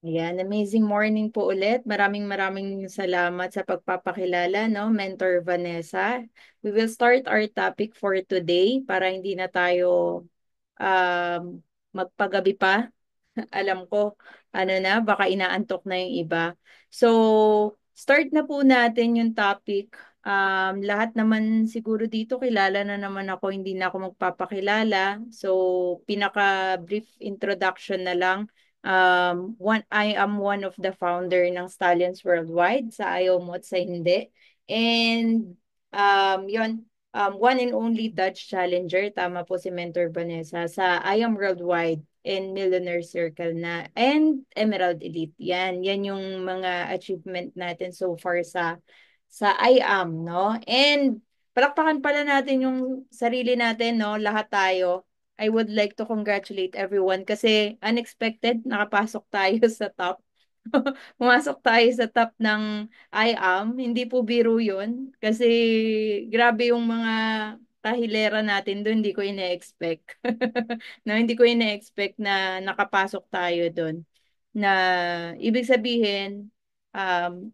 Ayan, amazing morning po ulit. Maraming maraming salamat sa pagpapakilala, no, Mentor Vanessa. We will start our topic for today para hindi na tayo um, magpagabi pa. Alam ko, ano na, baka inaantok na yung iba. So, start na po natin yung topic. Lahat naman siguro dito kilala na naman ako, hindi na ako magpapakilala. So, pinaka-brief introduction na lang. I am one of the founder ng Stallions Worldwide sa Ayaw Mo at sa Hindi. And yon one and only Dutch Challenger, tama po si Mentor Vanessa, sa I Am Worldwide and Millionaire Circle na and Emerald Elite. Yan yung mga achievement natin so far sa I Am, no? And palakpakan pala natin yung sarili natin, no? Lahat tayo. I would like to congratulate everyone kasi unexpected nakapasok tayo sa top. Pumasok tayo sa top ng I Am. Hindi po biro yun. Kasi grabe yung mga kahilera natin doon. Hindi ko ine-expect. No, hindi ko ine-expect na nakapasok tayo doon. Na ibig sabihin,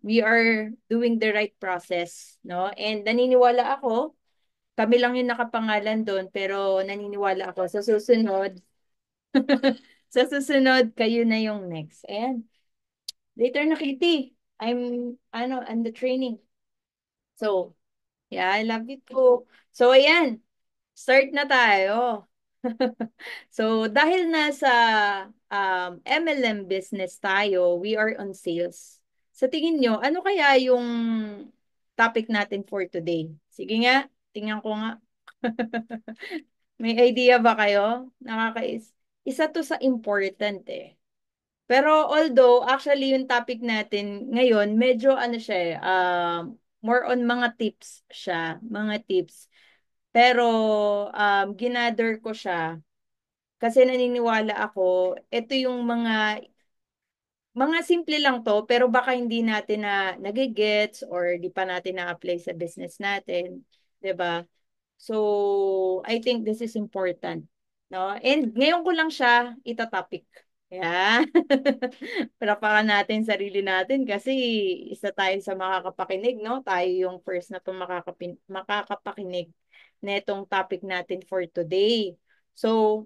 we are doing the right process. No? And naniniwala ako, kami lang yung nakapangalan doon, pero naniniwala ako sa susunod, sa susunod, kayo na yung next. And later na, Kitty. I'm the training. So, yeah, I love you too. So, ayan, start na tayo. So, dahil nasa MLM business tayo, we are on sales. Sa tingin nyo, ano kaya yung topic natin for today? Sige nga, tingnan ko nga. May idea ba kayo? Isa to sa important eh. Pero although actually yung topic natin ngayon, medyo ano siya eh, more on mga tips siya, mga tips. Pero ginather ko siya kasi naniniwala ako, ito yung mga simple lang to, pero baka hindi natin na nagigets or di pa natin na-apply sa business natin, 'di ba? So, I think this is important, no? And ngayon ko lang siya itatopic. Yeah. Palapakan natin sarili natin kasi isa tayo sa makakapakinig, no? Tayo yung first na makakapakinig netong topic natin for today. So,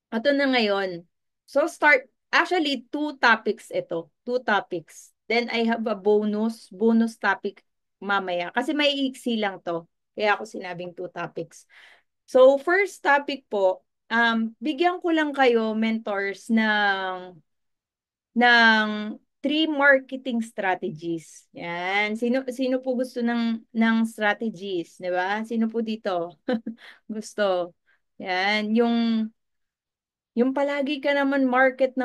ito na ngayon. So, actually, two topics ito. Two topics. Then, I have a bonus topic mamaya. Kasi may iksi lang to. Kaya ako sinabing two topics. So, first topic po, bigyan ko lang kayo, mentors, ng three marketing strategies. Yan. Sino po gusto ng strategies, di ba? Sino po dito? Gusto. Yan. Yung palagi ka naman market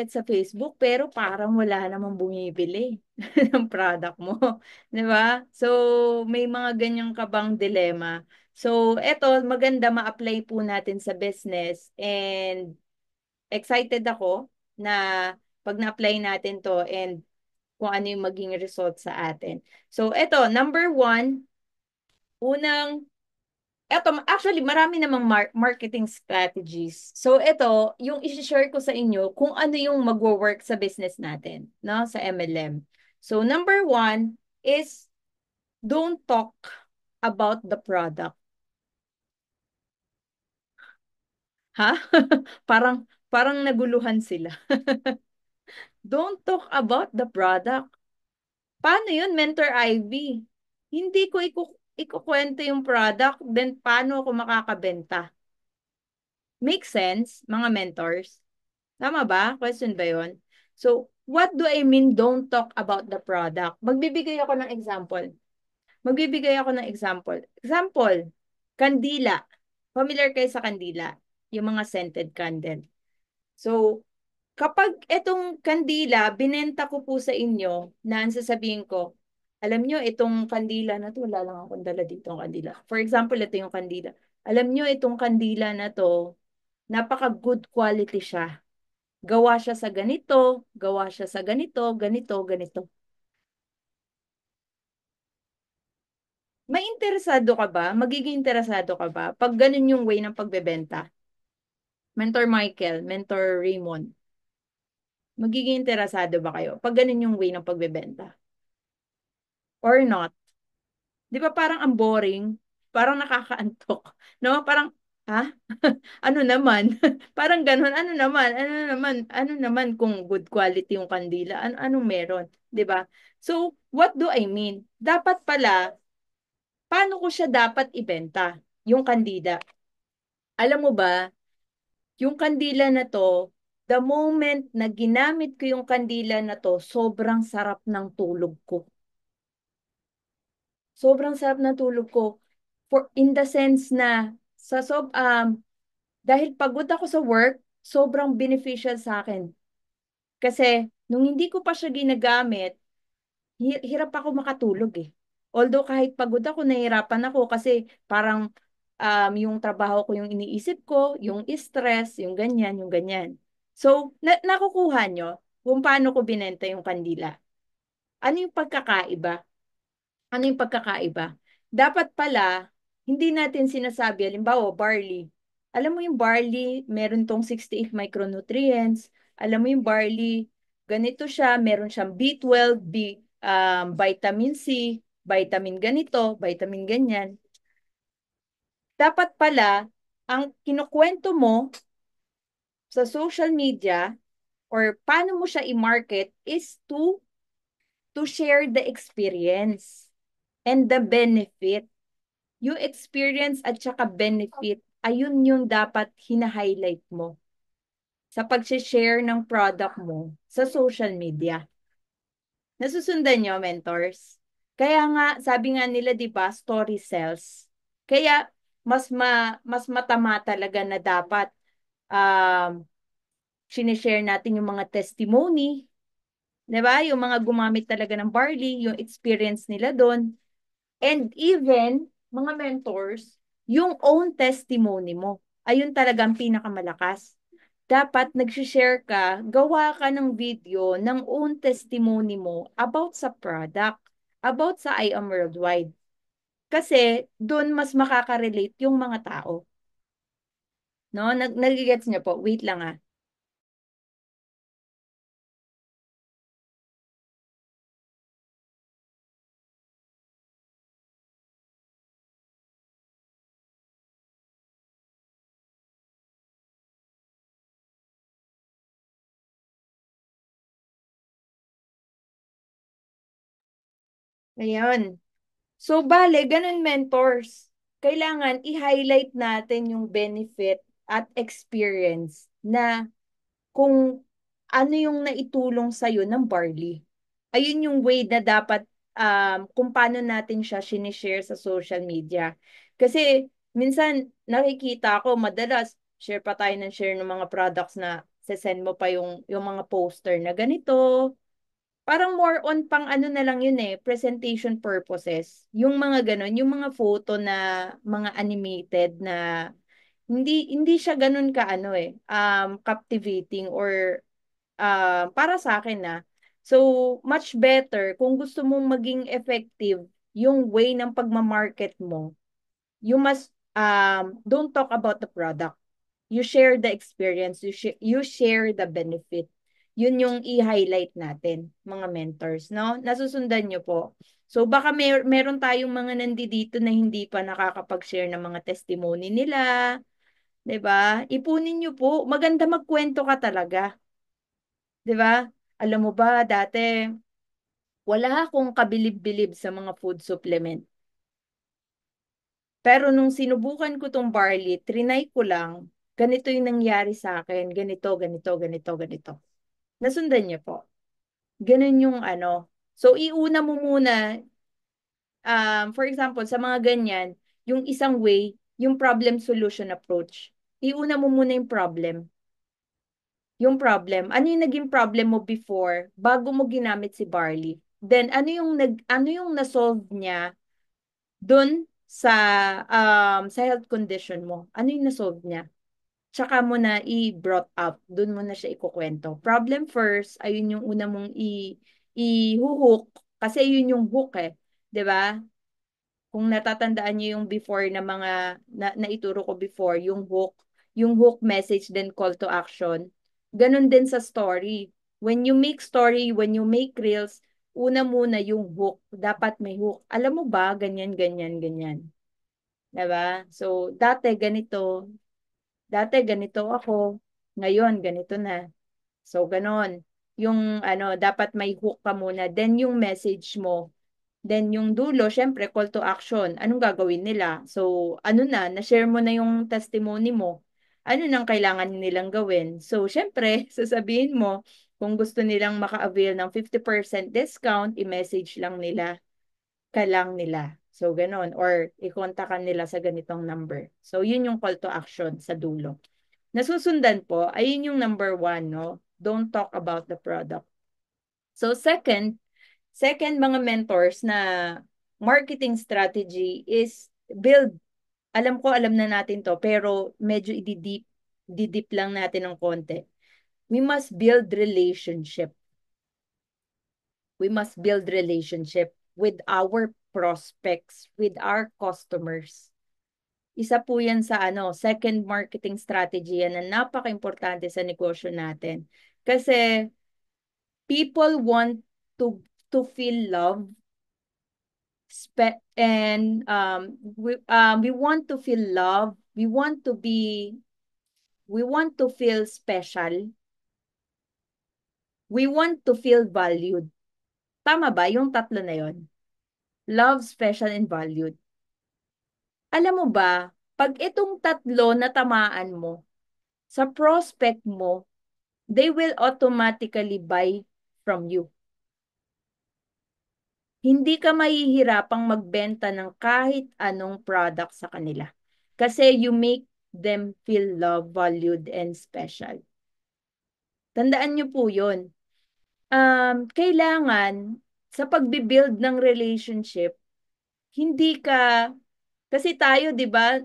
sa Facebook, pero parang wala namang bumibili ng product mo. Di ba? So, may mga ganyan ka bang dilemma? So, eto, maganda ma-apply po natin sa business and excited ako na pag na-apply natin to and kung ano yung maging result sa atin. So, eto, number one, unang actually, marami namang marketing strategies. So, ito, yung isi-share ko sa inyo kung ano yung magwo-work sa business natin, no, sa MLM. So, number one is don't talk about the product. Ha? Parang, parang naguluhan sila. Don't talk about the product. Paano yun, Mentor Ivy? Hindi ko ikukwento yung product, then paano ako makakabenta? Make sense, mga mentors? Tama ba? Question ba yun? So, what do I mean don't talk about the product? Magbibigay ako ng example. Magbibigay ako ng example. Example, kandila. Familiar kayo sa kandila? Yung mga scented candle. So, kapag etong kandila, binenta ko po sa inyo, na ang sasabihin ko, alam nyo, itong kandila na to, wala lang akong dala dito ang kandila. For example, ito yung kandila. Alam nyo, itong kandila na to, napaka good quality siya. Gawa siya sa ganito, gawa siya sa ganito, ganito, ganito. May interesado ka ba? Magiging interesado ka ba? Pag ganun yung way ng pagbebenta. Mentor Michael, Mentor Raymond. Magiging interesado ba kayo pag ganun yung way ng pagbebenta? Or not? Di ba parang ang boring? Parang nakakaantok. No? Parang, ha? Ano naman? Parang ganun. Ano naman? Ano naman? Ano naman kung good quality yung kandila? Anong meron? Di ba? So, what do I mean? Dapat pala, paano ko siya dapat ibenta? Yung kandila. Alam mo ba, yung kandila na to, the moment na ginamit ko yung kandila na to, sobrang sarap ng tulog ko. Sobrang sarap ng tulog ko. For, in the sense na, dahil pagod ako sa work, sobrang beneficial sa akin. Kasi, nung hindi ko pa siya ginagamit, hirap ako makatulog eh. Although kahit pagod ako, nahihirapan ako kasi parang yung trabaho ko yung iniisip ko, yung stress, yung ganyan, yung ganyan. So, nakukuha nyo kung paano ko binenta yung kandila. Ano yung pagkakaiba? Ano yung pagkakaiba? Dapat pala, hindi natin sinasabi, halimbawa, barley. Alam mo yung barley, meron tong 68 micronutrients. Alam mo yung barley, ganito siya, meron siyang B12, vitamin C, vitamin ganito, vitamin ganyan. Dapat pala, ang kinukwento mo sa social media or paano mo siya i-market is to share the experience and the benefit. Yung experience at saka benefit, ayun yung dapat hina-highlight mo sa pag-share ng product mo sa social media. Nasusundan nyo, mentors? Kaya nga, sabi nga nila, di ba, story sells. Kaya, mas matama talaga na dapat sinishare natin yung mga testimony, di ba? Yung mga gumamit talaga ng barley, yung experience nila doon. And even, mga mentors, yung own testimony mo, ayun talagang pinakamalakas. Dapat nag-share ka, gawa ka ng video ng own testimony mo about sa product, about sa I Am Worldwide. Kasi doon mas makaka-relate yung mga tao. No? Nagigets niyo po? Wait lang ah. Ngayon. So, bale, ganun mentors. Kailangan i-highlight natin yung benefit at experience na kung ano yung naitulong sa'yo ng barley. Ayun yung way na dapat kung paano natin siya sinishare sa social media. Kasi minsan nakikita ko madalas share pa tayo ng share ng mga products na send mo pa yung mga poster na ganito. Parang more on pang ano na lang yun eh, presentation purposes. Yung mga ganun, yung mga photo na mga animated na hindi siya ganun ka ano eh, captivating or para sa akin na. So, much better kung gusto mong maging effective yung way ng pagmamarket mo, you must don't talk about the product. You share the experience, you share the benefit. Yun yung i-highlight natin, mga mentors, no? Nasusundan nyo po. So baka meron tayong mga nandito na hindi pa nakakapag-share ng mga testimony nila, 'di ba? Ipunin nyo po, maganda magkwento ka talaga, 'di ba? Alam mo ba, dati wala akong kabilib-bilib sa mga food supplement. Pero nung sinubukan ko tong barley, trinay ko lang, ganito yung nangyari sa akin, ganito, ganito, ganito, ganito. Nasundan niyo po. Ganun yung ano. So, iuna mo muna, for example, sa mga ganyan, yung isang way, yung problem solution approach. Iuna mo muna yung problem. Yung problem. Ano yung naging problem mo before bago mo ginamit si barley? Then, ano yung na-solve niya dun sa health condition mo? Ano yung na-solve niya? Tsaka mo na i-brought up, dun mo na siya ikukwento. Problem first, ayun yung una mong i-hook, kasi yun yung hook eh. 'Di ba? Kung natatandaan niyo yung before na mga naituro ko before, yung hook message then call to action. Ganun din sa story. When you make story, when you make reels, una muna yung hook. Dapat may hook. Alam mo ba, ganyan, ganyan, ganyan. Diba? So, dati ganito ako, ngayon ganito na. So, ganon. Yung ano, dapat may hook ka muna. Then yung message mo. Then yung dulo, syempre, call to action. Anong gagawin nila? So, ano na-share mo na yung testimony mo. Ano nang kailangan nilang gawin? So, syempre, sasabihin mo, kung gusto nilang maka-avail ng 50% discount, i-message lang nila ka lang nila. So, ganon. Or, i-kontakan nila sa ganitong number. So, yun yung call to action sa dulo. Nasusundan po, ayun yung number one, no? Don't talk about the product. So, second mga mentors na marketing strategy is build. Alam na natin to, pero medyo didip lang natin ng konti. We must build relationship. We must build relationship with our prospects, with our customers. Isa po yan sa second marketing strategy yan na napaka-importante sa negosyo natin. Kasi people want to feel love and we want to feel love, we want to feel special, we want to feel valued. Tama ba yung tatlo na yon? Love, special, and valued. Alam mo ba, pag itong tatlo na tamaan mo, sa prospect mo, they will automatically buy from you. Hindi ka mahihirapang magbenta ng kahit anong product sa kanila. Kasi you make them feel loved, valued, and special. Tandaan niyo po yun. Kailangan sa pagbibuild ng relationship, hindi ka kasi tayo, 'di ba,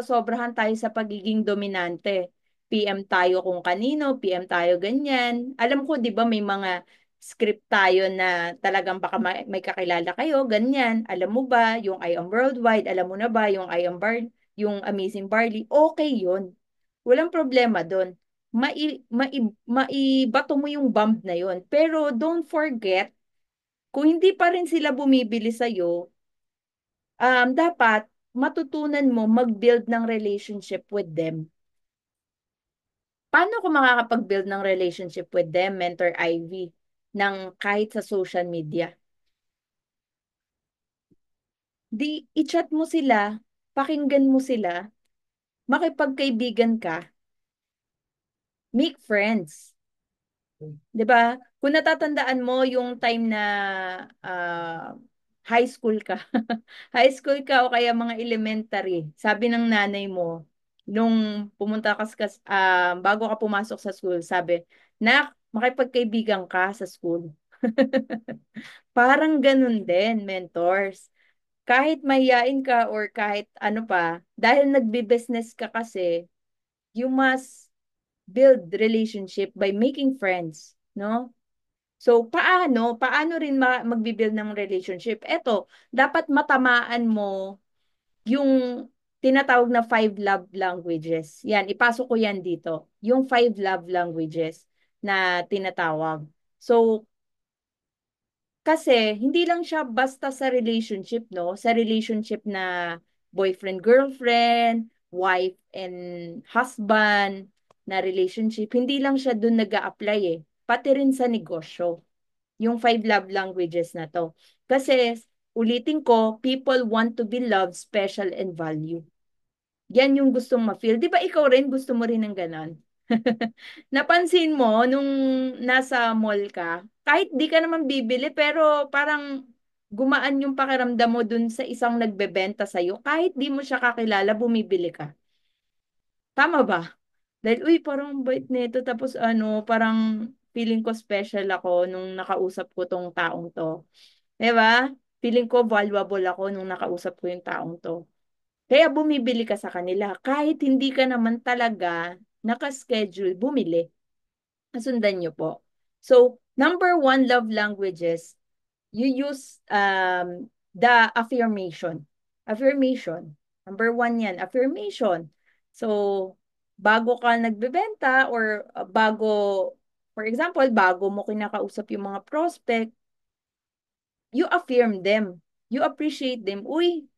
sobrahan tayo sa pagiging dominante. PM tayo kung kanino, PM tayo ganyan. Alam ko, 'di ba, may mga script tayo na talagang baka may kakilala kayo, ganyan. Alam mo ba, yung I am worldwide, alam mo na ba yung yung Amazing Barley, okay 'yun. Walang problema doon. Maibato mo yung bump na 'yon. Pero don't forget, kung hindi pa rin sila bumibili sa'yo, dapat matutunan mo mag-build ng relationship with them. Paano ko makakapag-build ng relationship with them, Mentor Ivy, ng kahit sa social media? Di, i-chat mo sila, pakinggan mo sila, makipagkaibigan ka, make friends. 'Di ba? Kung natatandaan mo yung time na high school ka, high school ka o kaya mga elementary, sabi ng nanay mo, nung bago ka pumasok sa school, sabi, "Nak, makipagkaibigan ka sa school." Parang ganun din, mentors. Kahit mahiyain ka or kahit ano pa, dahil nagbi-business ka kasi, you must build relationship by making friends, no? So, paano rin magbi-build ng relationship? Eto, dapat matamaan mo yung tinatawag na 5 love languages. Yan, ipasok ko yan dito. Yung 5 love languages na tinatawag. So, kasi hindi lang siya basta sa relationship, no? Sa relationship na boyfriend-girlfriend, wife and husband na relationship, hindi lang siya dun nag-a-apply eh. Pati rin sa negosyo, yung 5 love languages na to. Kasi, ulitin ko, people want to be loved, special, and valued. Yan yung gustong ma-feel. Di ba ikaw rin, gusto mo rin ng ganon? Napansin mo, nung nasa mall ka, kahit di ka naman bibili, pero parang gumaan yung pakiramdam mo dun sa isang nagbebenta sa'yo, kahit di mo siya kakilala, bumibili ka. Tama ba? Dahil, uy, parang bait nito, tapos parang feeling ko special ako nung nakausap ko tong taong to. Diba? Feeling ko valuable ako nung nakausap ko yung taong to. Kaya bumibili ka sa kanila kahit hindi ka naman talaga nakaschedule bumili. Nasundan niyo po. So, number one love languages, you use the affirmation. Affirmation. Number one yan, affirmation. So, bago ka nagbebenta or bago For example, bago mo kinakausap yung mga prospect, you affirm them. You appreciate them. Uy,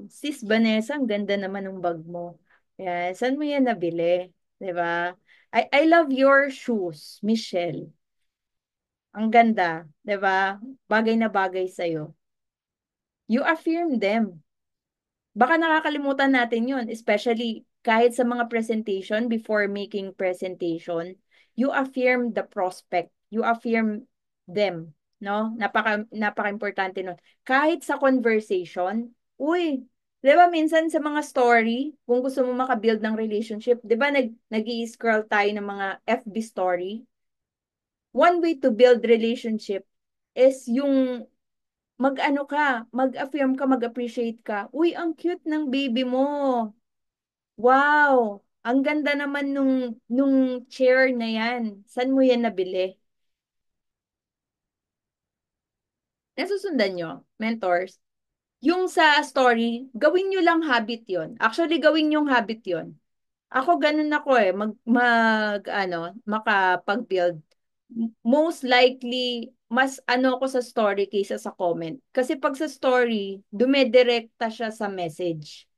Sis Vanessa, ang ganda naman ng bag mo. Yeah, saan mo yan nabili? 'Di ba? I love your shoes, Michelle. Ang ganda, 'di ba? Bagay na bagay sa'yo. You affirm them. Baka nakakalimutan natin yun, especially kahit sa mga presentation, before making presentation, you affirm the prospect, you affirm them, no? Napaka-importante nun. Kahit sa conversation, uy, di ba minsan sa mga story, kung gusto mo makabuild ng relationship, di ba nag-i-scroll tayo ng mga FB story? One way to build relationship is yung mag-ano ka, mag-affirm ka, mag-appreciate ka. Uy, ang cute ng baby mo. Wow, ang ganda naman nung chair na yan. Saan mo yan nabili? Nasusundan nyo, mentors? Yung sa story, gawin nyo lang habit yon. Actually, gawin yung habit yon. Ako ganun ako eh, makapag-build. Most likely, mas ano ako sa story kaysa sa comment. Kasi pag sa story, dumedirekta siya sa message.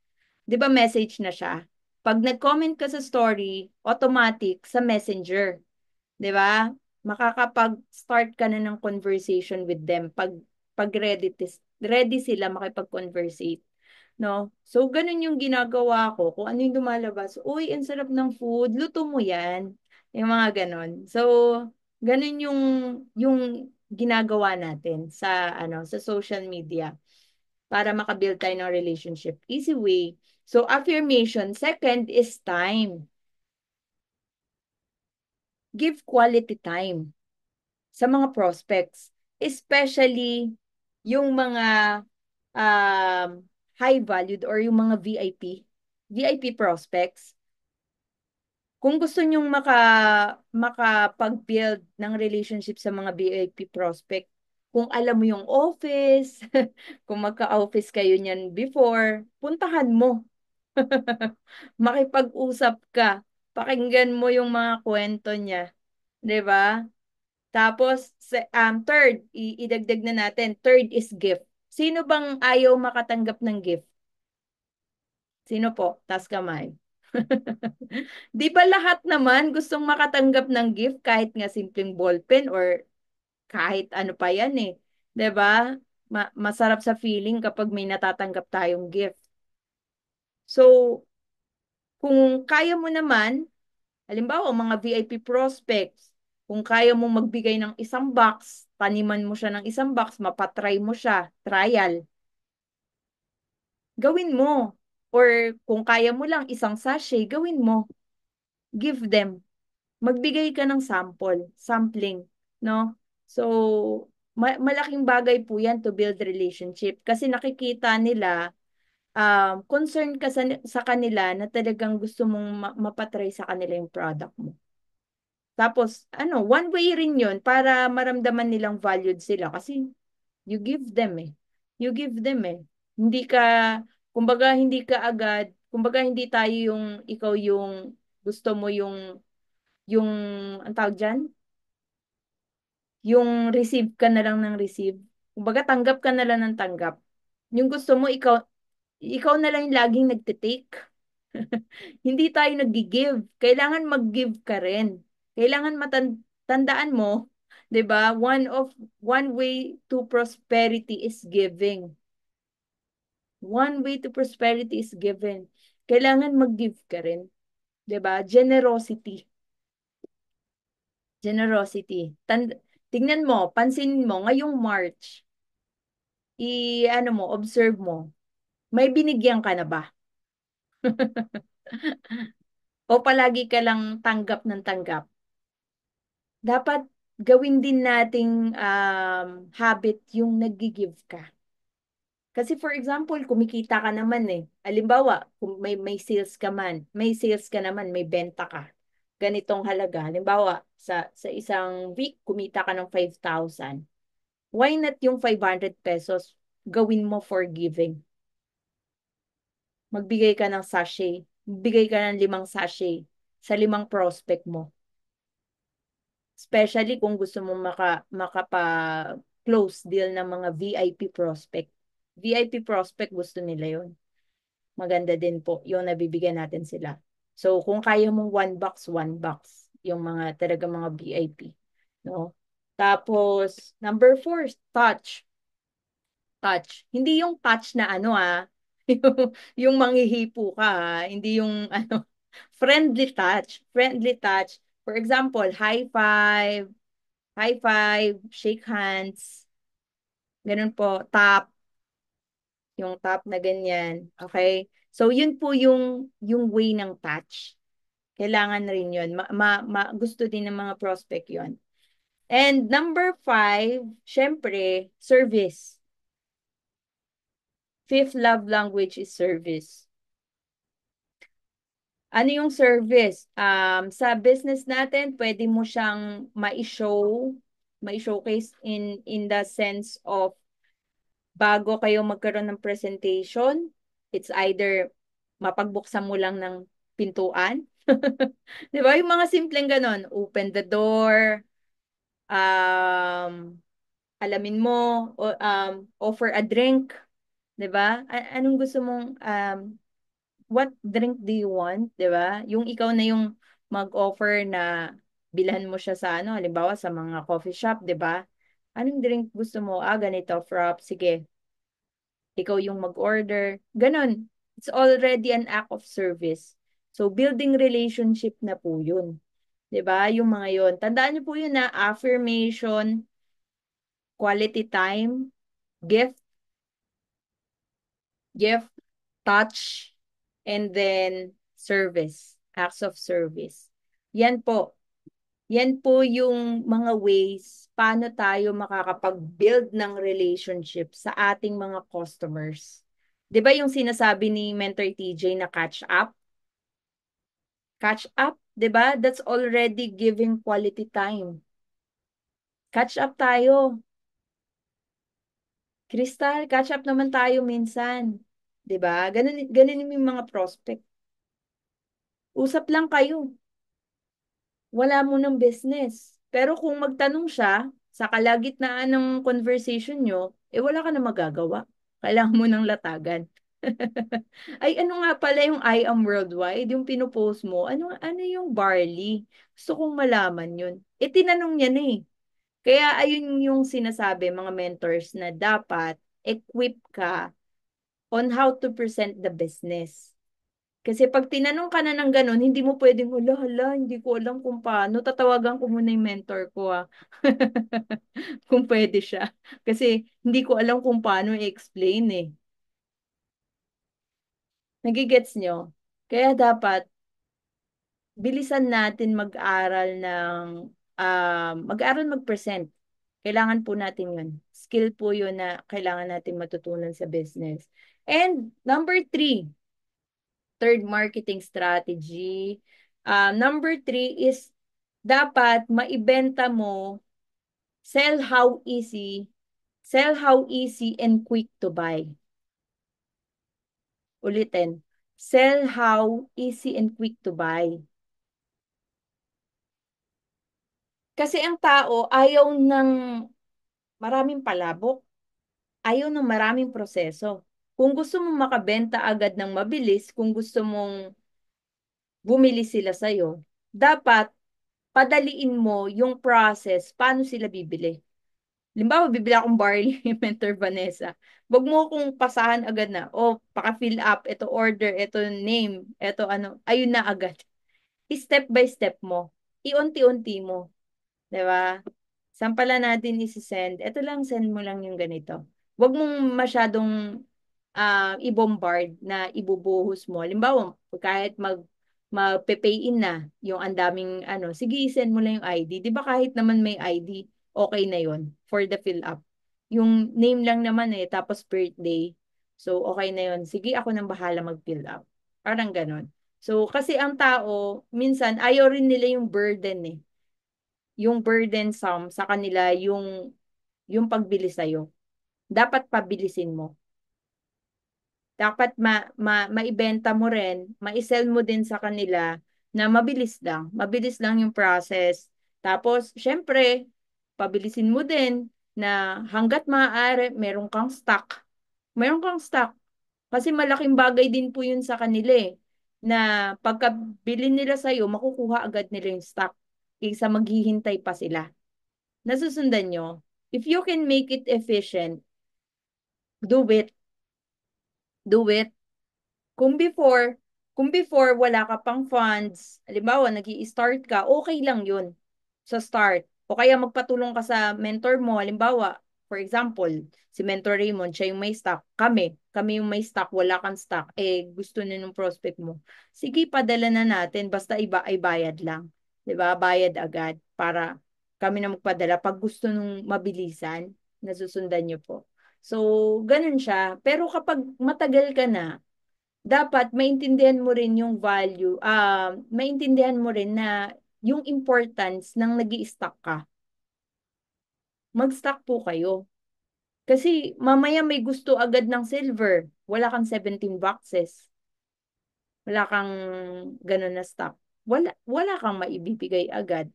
'Di ba message na siya? Pag nag-comment ka sa story, automatic sa messenger. 'Di ba? Makakapag-start ka na ng conversation with them pag ready sila makipag-conversate, no? So ganun yung ginagawa ko. Kung ano yung lumalabas, uy, ang sarap ng food, luto mo 'yan. Yung mga ganun. So ganun yung ginagawa natin sa social media para makabuild tayo ng relationship. Easy way. So affirmation. Second is time. Give quality time sa mga prospects, especially yung mga um, high valued or yung mga VIP prospects. Kung gusto nyong makapag-build ng relationship sa mga VIP prospect, kung alam mo yung office, kung magka-office kayo niyan before, puntahan mo. Makipag-usap ka. Pakinggan mo yung mga kwento niya, 'di ba? Tapos, third, idagdag na natin. Third is gift. Sino bang ayaw makatanggap ng gift? Sino po? Taas kamay. Di ba lahat naman gustong makatanggap ng gift kahit nga simpleng ballpen or kahit ano pa yan eh. 'Di ba? Masarap sa feeling kapag may natatanggap tayong gift. So, kung kaya mo naman, halimbawa, mga VIP prospects, kung kaya mong magbigay ng isang box, taniman mo siya ng isang box, mapatry mo siya, trial, gawin mo. Or kung kaya mo lang isang sachet, gawin mo. Give them. Magbigay ka ng sampling, no? So, malaking bagay po yan to build relationship kasi nakikita nila concern ka sa kanila na talagang gusto mong mapatry sa kanila yung product mo. Tapos, one way rin yun para maramdaman nilang valued sila kasi you give them eh. You give them eh. Hindi ka, kumbaga hindi ka agad, kumbaga hindi tayo ikaw yung gusto mo yung, ang tawag dyan? Yung receive ka na lang ng receive. Kumbaga tanggap ka na lang ng tanggap. Yung gusto mo, ikaw na lang yung laging nagtitake. Hindi tayo nag-give. Kailangan mag-give ka rin. Kailangan tandaan mo, 'di ba? One way to prosperity is giving. One way to prosperity is giving. Kailangan mag-give ka rin, 'di ba? Generosity. Generosity. Tingnan mo, pansinin mo ngayong March, observe mo. May binigyan ka na ba? O palagi ka lang tanggap ng tanggap? Dapat gawin din nating habit yung nag-give ka. Kasi for example, kumikita ka naman eh. Halimbawa, kung may sales ka naman, may benta ka. Ganitong halaga. Halimbawa, sa isang week, kumita ka ng 5,000. Why not yung 500 pesos gawin mo for giving? Magbigay ka ng sachet. Magbigay ka ng 5 sachet sa 5 prospect mo. Especially kung gusto mong makapa-close deal ng mga VIP prospect. VIP prospect, gusto nila yon. Maganda din po yung nabibigyan natin sila. So, kung kaya mong one box, yung mga talaga mga VIP. No? Tapos, number four, touch. Touch. Hindi yung touch na ano yung manghihipo ka hindi yung ano, friendly touch. Friendly touch. For example, high five, shake hands, ganun po, tap, yung tap na ganyan. Okay? So, yun po yung way ng touch. Kailangan rin yun. Gusto din ng mga prospect yun. And number five, syempre, service. Fifth love language is service. Ano yung service? Sa business natin, pwede mo siyang ma-showcase in the sense of bago kayo magkaroon ng presentation, it's either mapagbuksan mo lang ng pintuan. 'Di ba? Yung mga simpleng ganon, open the door, alamin mo, offer a drink, 'di ba? Anong gusto mong what drink do you want, 'di ba? Yung ikaw na yung mag-offer na bilhan mo siya sa ano, halimbawa sa mga coffee shop, 'di ba? Anong drink gusto mo? Ganito, frap. Sige, ikaw yung mag-order. Ganon. It's already an act of service. So, building relationship na po yun. 'Di ba? Yung mga yun. Tandaan niyo po yun na affirmation, quality time, gift, gift, touch, and then service, acts of service. Yan po. Yan po yung mga ways paano tayo makakapag-build ng relationship sa ating mga customers. 'Di ba yung sinasabi ni Mentor TJ na catch up? Catch up, 'di ba? That's already giving quality time. Catch up tayo. Crystal, catch up naman tayo minsan. 'Di ba? Ganun, ganun yung mga prospect. Usap lang kayo. Wala mo ng business. Pero kung magtanong siya sa kalagitnaan ng conversation nyo, wala ka na magagawa. Kailangan mo ng latagan. Ay, ano nga pala yung I am worldwide, yung pinupost mo, ano yung barley? Gusto kong malaman yun. Tinanong niya na eh. Kaya ayun yung sinasabi mga mentors na dapat equip ka on how to present the business. Kasi pag tinanong ka na ng ganun, hindi mo pwedeng, hala, hindi ko alam kung paano. Tatawagan ko muna yung mentor ko kung pwede siya. Kasi hindi ko alam kung paano i-explain eh. Nagigets nyo? Kaya dapat, bilisan natin mag-aral mag-present. Kailangan po natin yun. Skill po yun na kailangan natin matutunan sa business. And number three, third marketing strategy. Number three is dapat maibenta mo, sell how easy, sell how easy and quick to buy. Ulitin, sell how easy and quick to buy. Kasi ang tao ayaw ng maraming palabok, ayaw ng maraming proseso. Kung gusto mong makabenta agad ng mabilis, kung gusto mong bumili sila sa'yo, dapat padaliin mo yung process paano sila bibili. Limbawa, bibili akong barley, Mentor Vanessa. Wag mo kung pasahan agad na, paka-fill up, ito order, ito name, ito ano, ayun na agad. Step by step mo. Iunti-unti mo. 'Di ba? Saan pala natin isi-send? Ito lang, send mo lang yung ganito. Wag mong masyadong i-bombard na ibubuhos mo. Halimbawa, kahit magpe-pay in na yung andaming ano, sige, send mo lang yung ID. 'Di ba kahit naman may ID, okay na yon for the fill up. Yung name lang naman tapos birthday. So, okay na yon. Sige, ako nang bahala mag-fill up. Parang ganon. So, kasi ang tao, minsan, ayaw rin nila yung burden yung burdensome sa kanila yung pagbili sa'yo. Dapat pabilisin mo. Dapat maibenta mo rin, maisell mo din sa kanila na mabilis lang. Mabilis lang yung process. Tapos, syempre, pabilisin mo din na hanggat maaari, meron kang stock. Meron kang stock. Kasi malaking bagay din po yun sa kanila eh. Na pagkabili nila sa'yo, makukuha agad nila yung stock. Kaysa maghihintay pa sila. Nasusundan nyo? If you can make it efficient, do it. Do it. Kung before, kung before wala ka pang funds, halimbawa nag-i-start ka, okay lang yun sa start. O kaya magpatulong ka sa mentor mo, halimbawa, for example, si Mentor Raymond, siya yung may stock. Kami yung may stock, wala kang stock. Eh, gusto na ng prospect mo. Sige, padala na natin, basta iba ay bayad lang. 'Di ba? Bayad agad para kami na magpadala. Pag gusto nung mabilisan, nasusundan niyo po. So, ganun siya. Pero kapag matagal ka na, dapat maintindihan mo rin yung value, maintindihan mo rin na yung importance ng nag-i-stock ka. Mag-stock po kayo. Kasi mamaya may gusto agad ng silver. Wala kang 17 boxes. Wala kang ganun na stock. Wala kang maibibigay agad.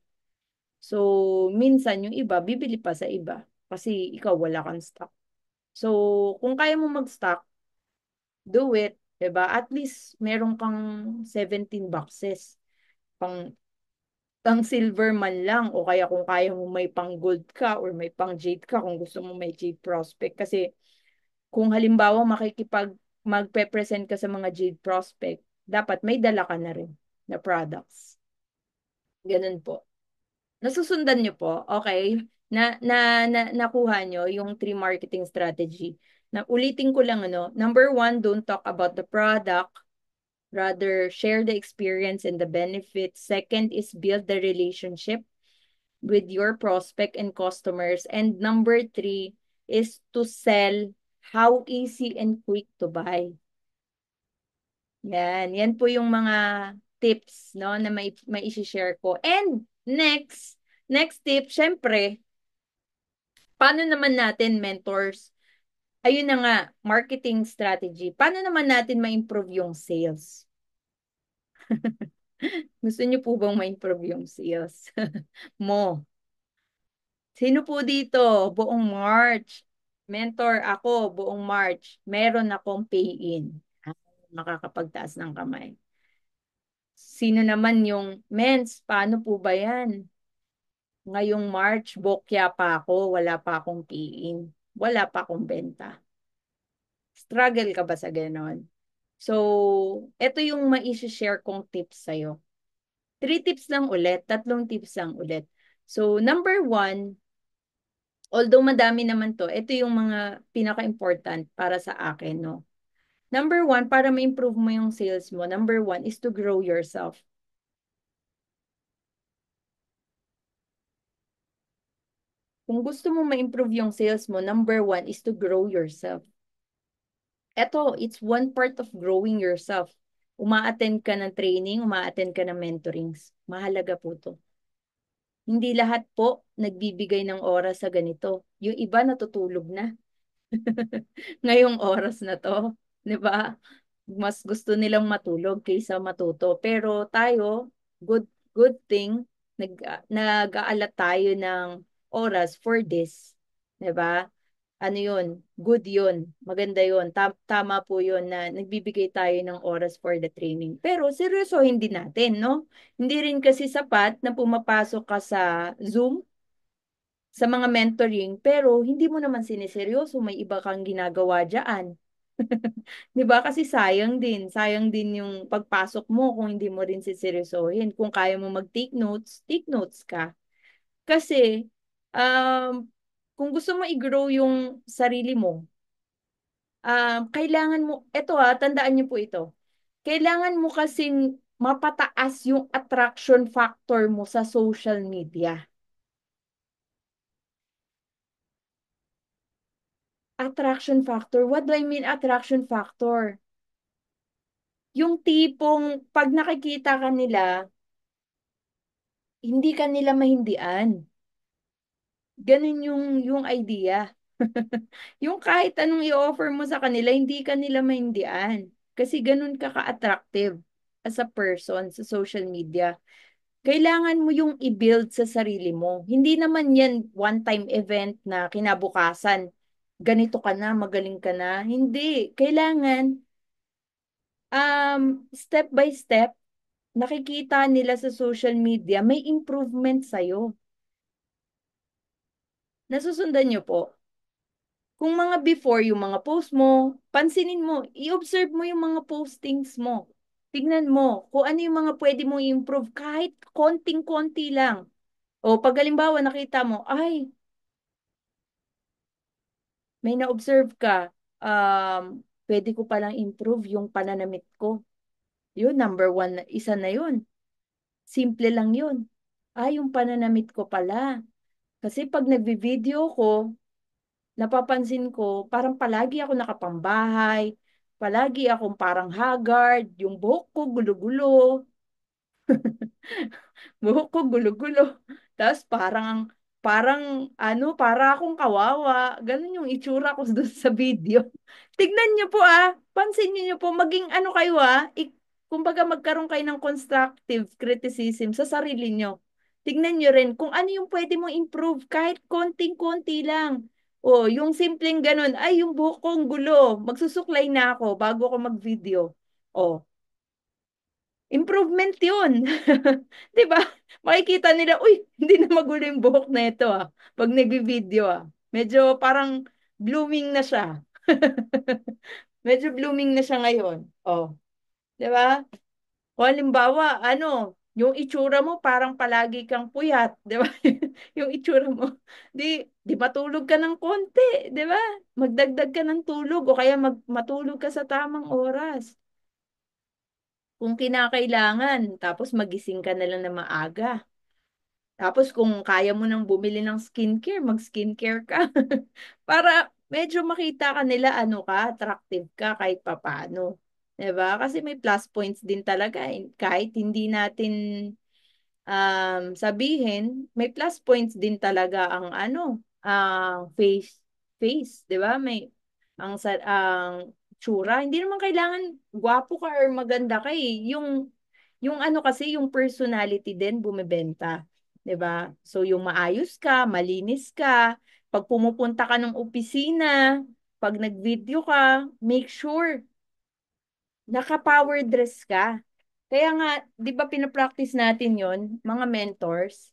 So, minsan yung iba, bibili pa sa iba. Kasi ikaw wala kang stock. So, kung kaya mo mag-stock, do it. 'Di ba? At least meron kang 17 boxes. Pang silver man lang o kaya kung kaya mo may pang gold ka or may pang jade ka kung gusto mo may jade prospect kasi kung halimbawa magpe-present ka sa mga jade prospect dapat may dala ka na rin na products. Ganun po. Nasusundan niyo po? Okay? Nakuha niyo yung three marketing strategy. Na ulitin ko lang ano, number one, don't talk about the product. Rather, share the experience and the benefits. Second is build the relationship with your prospect and customers. And number three is to sell how easy and quick to buy. Yan po yung mga tips no na may i-share ko. And next tip, syempre, paano naman natin mentors? Ayun na nga, marketing strategy. Paano naman natin ma-improve yung sales? Gusto niyo po bang ma-improve yung sales? Mo. Sino po dito? Buong March. Mentor ako, buong March. Meron akong pay-in. Ah, makakapagtaas ng kamay. Sino naman yung mens? Paano po ba yan? Ngayong March, bokya pa ako. Wala pa akong pay-in. Wala pa akong benta. Struggle ka ba sa ganon? So, ito yung mai-share kong tips sa'yo. 3 tips lang ulit. 3 tips lang ulit. So, number one, although madami naman to, ito yung mga pinaka-important para sa akin, no? Number one, para ma-improve mo yung sales mo, number one is to grow yourself. Kung gusto mo ma-improve yung sales mo, number one is to grow yourself. Ito, it's one part of growing yourself. Uma-attend ka ng training, uma-attend ka ng mentorings. Mahalaga po to. Hindi lahat po nagbibigay ng oras sa ganito. Yung iba natutulog na. Ngayong oras na to, 'di ba? Mas gusto nilang matulog kaysa matuto. Pero tayo, good thing nag-aalat tayo ng oras for this, 'di ba? Ano 'yun? Good 'yun. Maganda 'yun. Tama po 'yun na nagbibigay tayo ng oras for the training. Pero seryosohin din natin, no? Hindi rin kasi sapat na pumapasok ka sa Zoom sa mga mentoring, pero hindi mo naman siniseryoso, may iba kang ginagawa diyan. 'Di ba? Kasi sayang din yung pagpasok mo kung hindi mo rin siseryosohin. Kung kaya mo mag-take notes, take notes ka. Kasi kung gusto mo i-grow yung sarili mo, kailangan mo, eto tandaan niyo po ito. Kailangan mo kasing mapataas yung attraction factor mo sa social media. Attraction factor. What do I mean attraction factor? Yung tipong pag nakikita ka nila, hindi ka nila mahindian. Ganun yung idea. Yung kahit anong i-offer mo sa kanila, hindi ka nila maindian. Kasi ganun ka ka-attractive as a person sa social media. Kailangan mo yung i-build sa sarili mo. Hindi naman yan one-time event na kinabukasan. Ganito ka na, magaling ka na. Hindi. Kailangan, step by step, nakikita nila sa social media, may improvement sa'yo. Nasusundan niyo po? Kung mga before, yung mga post mo, pansinin mo, i-observe mo yung mga postings mo. Tignan mo kung ano yung mga pwede mo i-improve kahit konting-konti lang. O pag halimbawa nakita mo, ay, may na-observe ka, pwede ko palang improve yung pananamit ko. Yun, number one, isa na yun. Simple lang yun. Ay, yung pananamit ko pala. Kasi pag nagbi-video ko, napapansin ko, parang palagi ako nakapambahay, palagi akong parang haggard, yung buhok ko gulo-gulo, buhok ko gulo-gulo. Tapos para akong kawawa. Ganun yung itsura ko doon sa video. Tignan niyo po pansin niyo po, maging ano kayo kumbaga magkaroon kayo ng constructive criticism sa sarili niyo. Tignan niyo rin kung ano yung pwede mo improve kahit konting-konti lang. O, yung simpleng ganun, ay, yung buhok ko ang gulo, magsusuklay na ako bago ako mag-video. O, improvement yun. 'Di ba? Makikita nila, uy, hindi na magulo yung buhok na ito pag nagvi-video Medyo parang blooming na siya. Medyo blooming na siya ngayon. Oh, 'di ba? O halimbawa, yung itsura mo parang palagi kang puyat, 'di ba? Yung itsura mo, di matulog ka ng konti, 'di ba? Magdagdag ka ng tulog o kaya matulog ka sa tamang oras kung kinakailangan. Tapos magising ka na lang na maaga. Tapos kung kaya mo nang bumili ng skincare, mag-skincare ka. Para medyo makita ka nila ano ka, attractive ka kahit papaano. 'Di ba? Kasi may plus points din talaga. Kahit hindi natin sabihin, may plus points din talaga ang ang face, 'di ba? Ang tsura, hindi naman kailangan gwapo ka or maganda ka yung ano kasi yung personality din bumebenta, 'di ba? So yung maayos ka, malinis ka, pag pumupunta ka ng opisina, pag nag-video ka, make sure naka-power dress ka. Kaya nga, 'di ba pinapractice natin 'yon, mga mentors?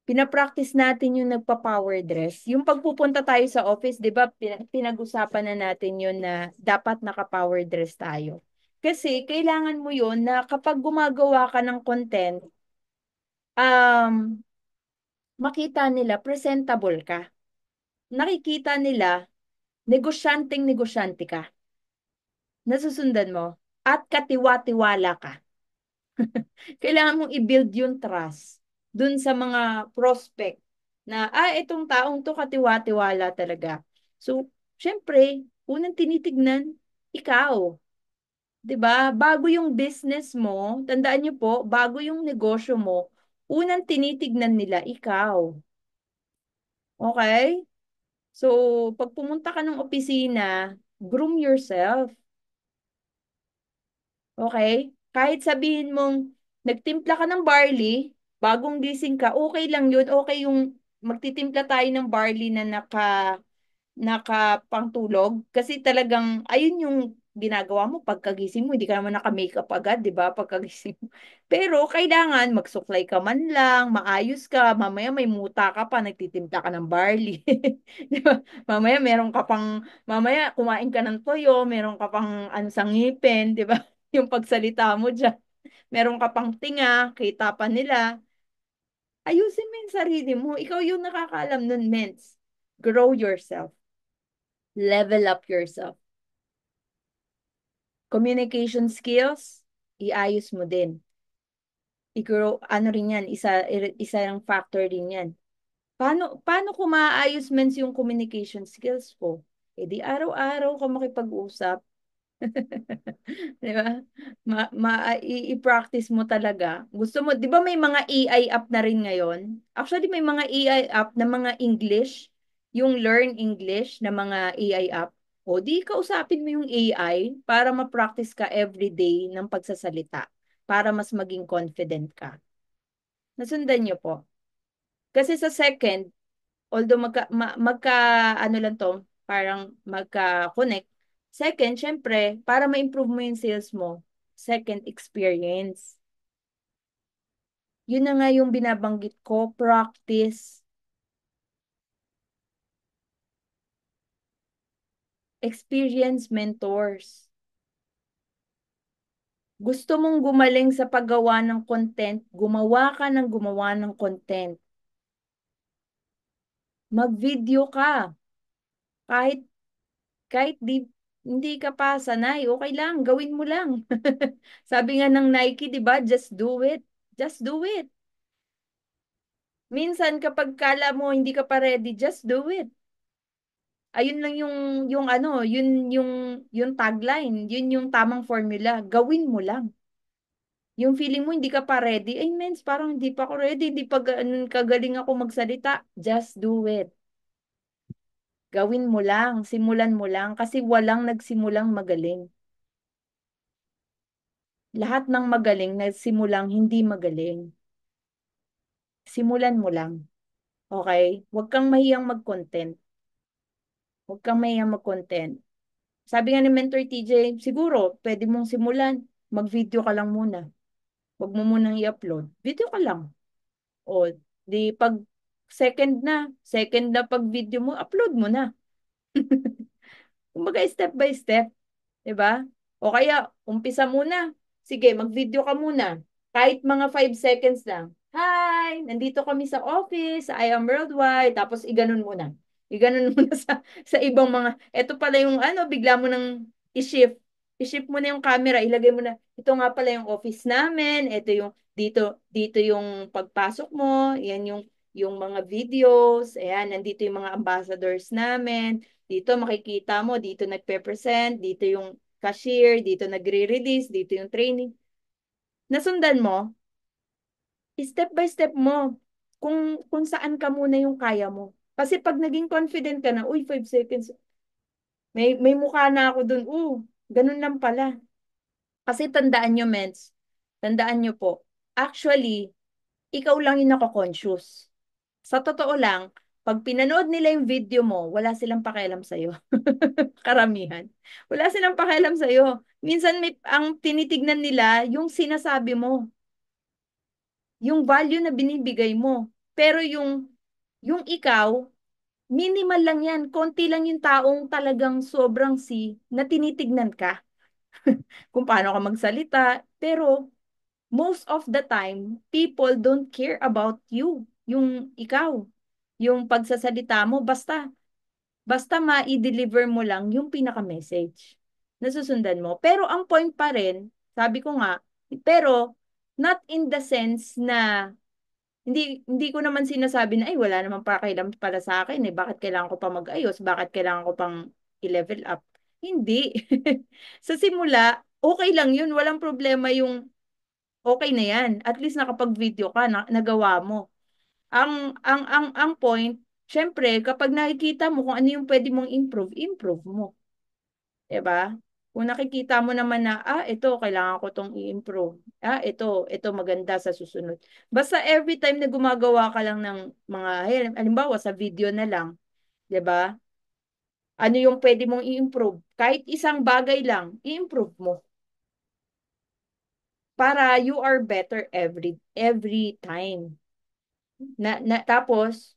Pinapractice natin yung nagpa-power dress. Yung pagpupunta tayo sa office, 'di ba, pinag-usapan na natin 'yon na dapat naka-power dress tayo. Kasi kailangan mo 'yon na kapag gumagawa ka ng content, um, makita nila presentable ka. Nakikita nila negosyanteng-negosyante ka. Nasusundan mo? At katiwa-tiwala ka. Kailangan mong i-build yung trust dun sa mga prospect na, itong taong to katiwa-tiwala talaga. So, syempre, unang tinitignan, ikaw. 'Di ba? Bago yung business mo, tandaan niyo po, bago yung negosyo mo, unang tinitignan nila ikaw. Okay? So, pag pumunta ka ng opisina, groom yourself. Okay? Kahit sabihin mong nagtimpla ka ng barley, bagong gising ka, okay lang yun. Okay yung magtitimpla tayo ng barley na nakapangtulog. Kasi talagang, ayun yung ginagawa mo pagkagising mo. Hindi ka naman naka-makeup agad, di ba? Pagkagising mo. Pero kailangan magsuklay ka man lang, maayos ka. Mamaya may muta ka pa, nagtitimpla ka ng barley. Di ba? Mamaya kumain ka ng toyo, meron ka pang ano sa ngipin, di ba? Yung pagsalita mo dyan. Meron ka pang tinga, kita pa nila. Ayusin mo yung sarili mo. Ikaw yung nakakaalam nun, mens. Grow yourself. Level up yourself. Communication skills, iayos mo din. I-grow, ano rin yan, isa yung factor din yan. Paano ko maayos mens yung communication skills ko? Eh di araw-araw ka makipag-usap. Di ba? I-practice mo talaga. Gusto mo, di ba may mga AI app na rin ngayon? Actually, may mga AI app na mga English, yung Learn English na mga AI app. O di kausapin mo yung AI para ma-practice ka everyday ng pagsasalita para mas maging confident ka. Nasundan niyo po. Kasi sa second, although ano lang to, parang magka-connect. Second, syempre, para ma-improve mo yung sales mo, second, experience. Yun na nga yung binabanggit ko, practice, experience mentors. Gusto mong gumaling sa paggawa ng content, gumawa ka ng gumawa ng content. Mag-video ka. Kahit kahit hindi ka pa sanay, okay lang, gawin mo lang. Sabi nga ng Nike, 'di ba? Just do it. Just do it. Minsan kapag kala mo hindi ka pa ready, just do it. Ayun lang yung ano, yung tagline, yun yung tamang formula. Gawin mo lang. Yung feeling mo hindi ka pa ready, ay mens, parang hindi pa ako ready, hindi pa kagaling ako magsalita. Just do it. Gawin mo lang, simulan mo lang kasi walang nagsimulang magaling. Lahat ng magaling nagsimulang hindi magaling. Simulan mo lang. Okay? Huwag kang mahiyang mag-content. Huwag kang mahiyang mag-content. Sabi nga ni Mentor TJ, siguro pwede mong simulan. Mag-video ka lang muna. Huwag mo munang i-upload. Video ka lang. O, di pag second na pag video mo, upload mo na. Kumbaga step by step. 'Di ba? O kaya, umpisa muna. Sige, mag-video ka muna. Kahit mga 5 seconds lang. Hi! Nandito kami sa office. I am worldwide. Tapos, iganon muna. Iganon muna sa ibang mga, eto pala yung ano, bigla mo nang i-shift. I-shift mo na yung camera. Ilagay mo na, ito nga pala yung office namin. Ito yung, dito yung pagpasok mo. Yan yung mga videos. Ayan, nandito yung mga ambassadors namin. Dito makikita mo, dito nagpe-present, dito yung cashier, dito nagre-release, dito yung training. Nasundan mo, step by step mo kung saan ka muna yung kaya mo. Kasi pag naging confident ka na, uy, 5 seconds, may mukha na ako dun. Ganun lang pala. Kasi tandaan nyo, mens, tandaan nyo po, actually, ikaw lang yung nako-conscious. Sa totoo lang, pag pinanood nila yung video mo, wala silang pakialam sa'yo. Karamihan. Wala silang pakialam sa'yo. Minsan ang tinitignan nila yung sinasabi mo, yung value na binibigay mo. Pero yung ikaw, minimal lang yan. Konti lang yung taong talagang sobrang na tinitignan ka kung paano ka magsalita. Pero most of the time, people don't care about you. Yung ikaw. Yung pagsasalita mo, basta ma-deliver mo lang yung pinaka-message. Nasusundan mo. Pero ang point pa rin, sabi ko nga, pero not in the sense na hindi ko naman sinasabi na ay wala naman pakailan pala sa akin eh. Bakit kailangan ko pa mag-ayos? Bakit kailangan ko pang i-level up? Hindi. Sa simula, okay lang yun. Walang problema yung okay na yan. At least nakapag-video ka, nagawa mo. Ang point, syempre, kapag nakikita mo kung ano yung pwede mong improve, improve mo. 'Di ba? Kung nakikita mo naman na, ito, kailangan ko tong i-improve. Ito maganda sa susunod. Basta every time na gumagawa ka lang ng mga, halimbawa sa video na lang, 'di ba? Ano yung pwede mong i-improve? Kahit isang bagay lang, i-improve mo para you are better every time. Tapos,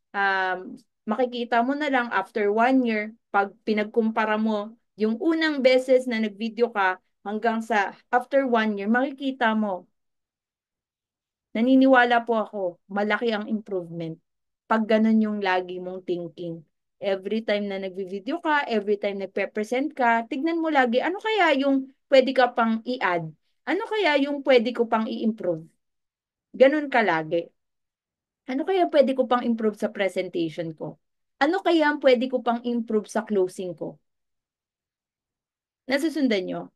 makikita mo na lang after 1 year, pag pinagkumpara mo yung unang beses na nag-video ka hanggang sa after 1 year, makikita mo, naniniwala po ako, malaki ang improvement. Pag ganun yung lagi mong thinking. Every time na nag-video ka, every time nagpe-present ka, tignan mo lagi, ano kaya yung pwede ka pang i-add? Ano kaya yung pwede ko pang i-improve? Ganun ka lagi. Ano kaya pwede ko pang improve sa presentation ko? Ano kaya ang pwede ko pang improve sa closing ko? Nasusundan nyo?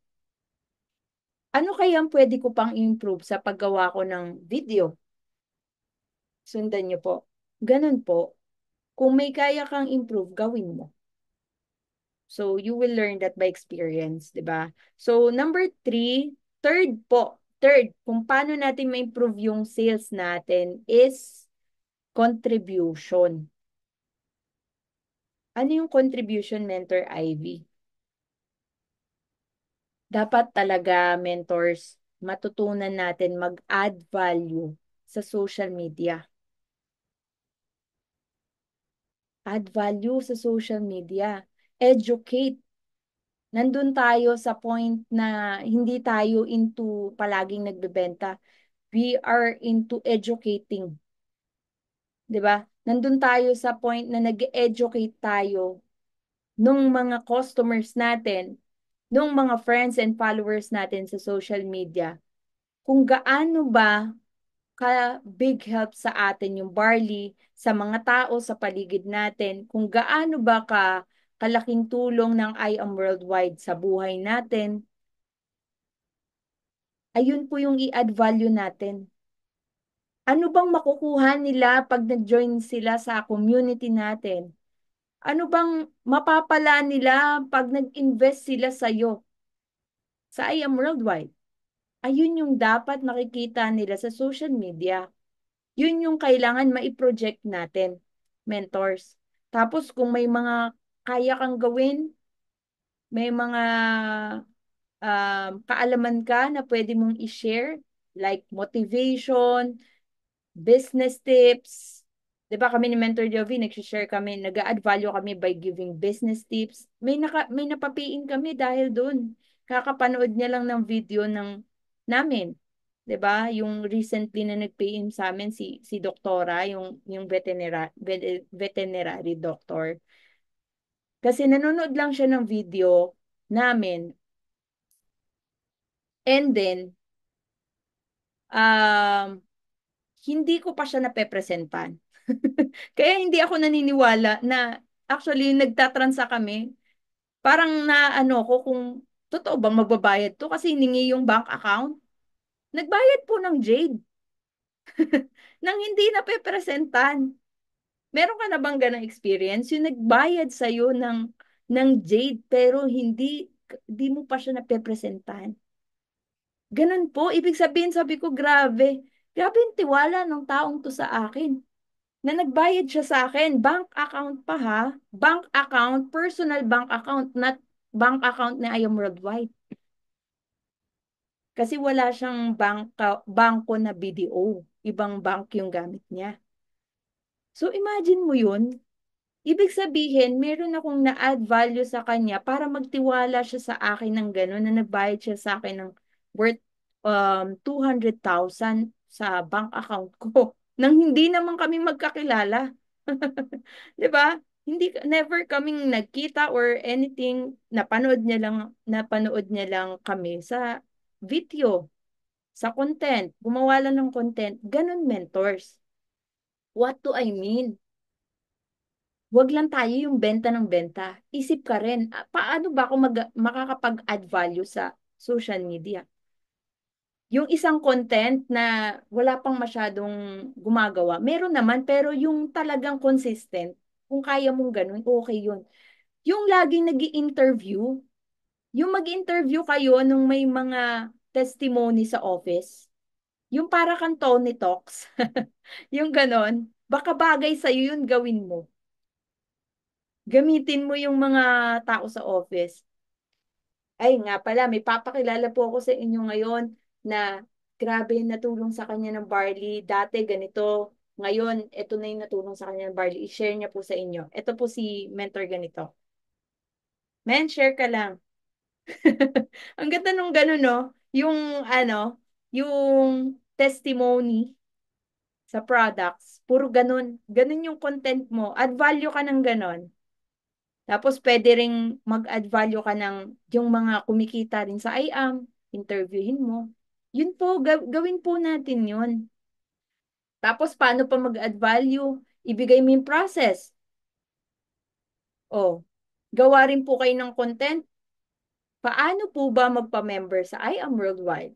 Ano kaya ang pwede ko pang improve sa paggawa ko ng video? Sundan nyo po. Ganun po. Kung may kaya kang improve, gawin mo. So, you will learn that by experience, di ba? So, number 3, third po. Third, kung paano natin ma-improve yung sales natin is contribution. Ano yung contribution, Mentor Ivy? Dapat talaga, mentors, matutunan natin mag-add value sa social media. Add value sa social media. Educate. Nandun tayo sa point na hindi tayo into palaging nagbebenta. We are into educating. 'Di ba? Nandun tayo sa point na nag-educate tayo nung mga customers natin, nung mga friends and followers natin sa social media, kung gaano ba ka big help sa atin yung barley, sa mga tao sa paligid natin, kung gaano ba ka kalaking tulong ng I Am Worldwide sa buhay natin, ayun po yung i-add value natin. Ano bang makukuha nila pag nag-join sila sa community natin? Ano bang mapapala nila pag nag-invest sila sa iyo sa I Am Worldwide? Ayun yung dapat makikita nila sa social media. Yun yung kailangan mai-project natin, mentors. Tapos kung may mga kaya kang gawin, may mga kaalaman ka na pwede mong i-share, like motivation, business tips. 'Di ba kami ni Mentor Jovi, nag-share kami, nag-add value kami by giving business tips. May napapiin kami dahil doon. Kakapanood niya lang ng video namin. 'Di ba? Yung recently na nag-PM sa amin si doktora, yung veterinary doctor. Kasi nanonood lang siya ng video namin. And then um hindi ko pa siya napepresentan. Kaya hindi ako naniniwala na actually nagtatransa kami. Parang na ano ko kung totoo bang magbabayad to kasi hiningi yung bank account. Nagbayad po ng Jade nang hindi napepresentan. Meron ka na bang ganang experience? Yung nagbayad sa'yo ng Jade pero hindi mo pa siya napepresentan. Ganun po. Ibig sabihin, sabi ko, grabe. Grabe yung tiwala ng taong to sa akin. Na nagbayad siya sa akin. Bank account pa ha. Bank account, personal bank account, not bank account na I Am Worldwide. Kasi wala siyang bangko na BDO. Ibang bank yung gamit niya. So imagine mo yun. Ibig sabihin, meron akong na-add value sa kanya para magtiwala siya sa akin ng gano'n na nagbayad siya sa akin ng worth 200,000 sa bank account ko nang hindi naman kami magkakilala. 'Di ba? Hindi never kaming nagkita or anything, napanood niya lang kami sa video, sa content, gumawa lang ng content, ganun mentors. What do I mean? Wag lang tayo yung benta ng benta. Isip ka rin, paano ba ako makakapag-add value sa social media? Yung isang content na wala pang masyadong gumagawa, meron naman, pero yung talagang consistent, kung kaya mong ganun, okay yun. Yung laging nag interview yung mag-interview kayo nung may mga testimony sa office, yung para kang Tony Talks, yung ganon, baka bagay sa'yo yun gawin mo. Gamitin mo yung mga tao sa office. Ay nga pala, may papakilala po ako sa inyo ngayon na grabe yung natulong sa kanya ng Barley. Dati ganito, ngayon ito na yung natulong sa kanya ng Barley. I-share niya po sa inyo. Ito po si mentor ganito. Men, share ka lang. Ang ganda nung gano'n, no? Yung ano, yung testimony sa products, puro ganun. Ganun yung content mo. Add value ka ng ganun. Tapos pwede ring mag-add value ka ng yung mga kumikita rin sa IAM, interviewin mo. Yun po, gawin po natin yun. Tapos paano pa mag-add value? Ibigay mo yung process. O, gawa rin po kayo ng content. Paano po ba magpa-member sa IAM Worldwide?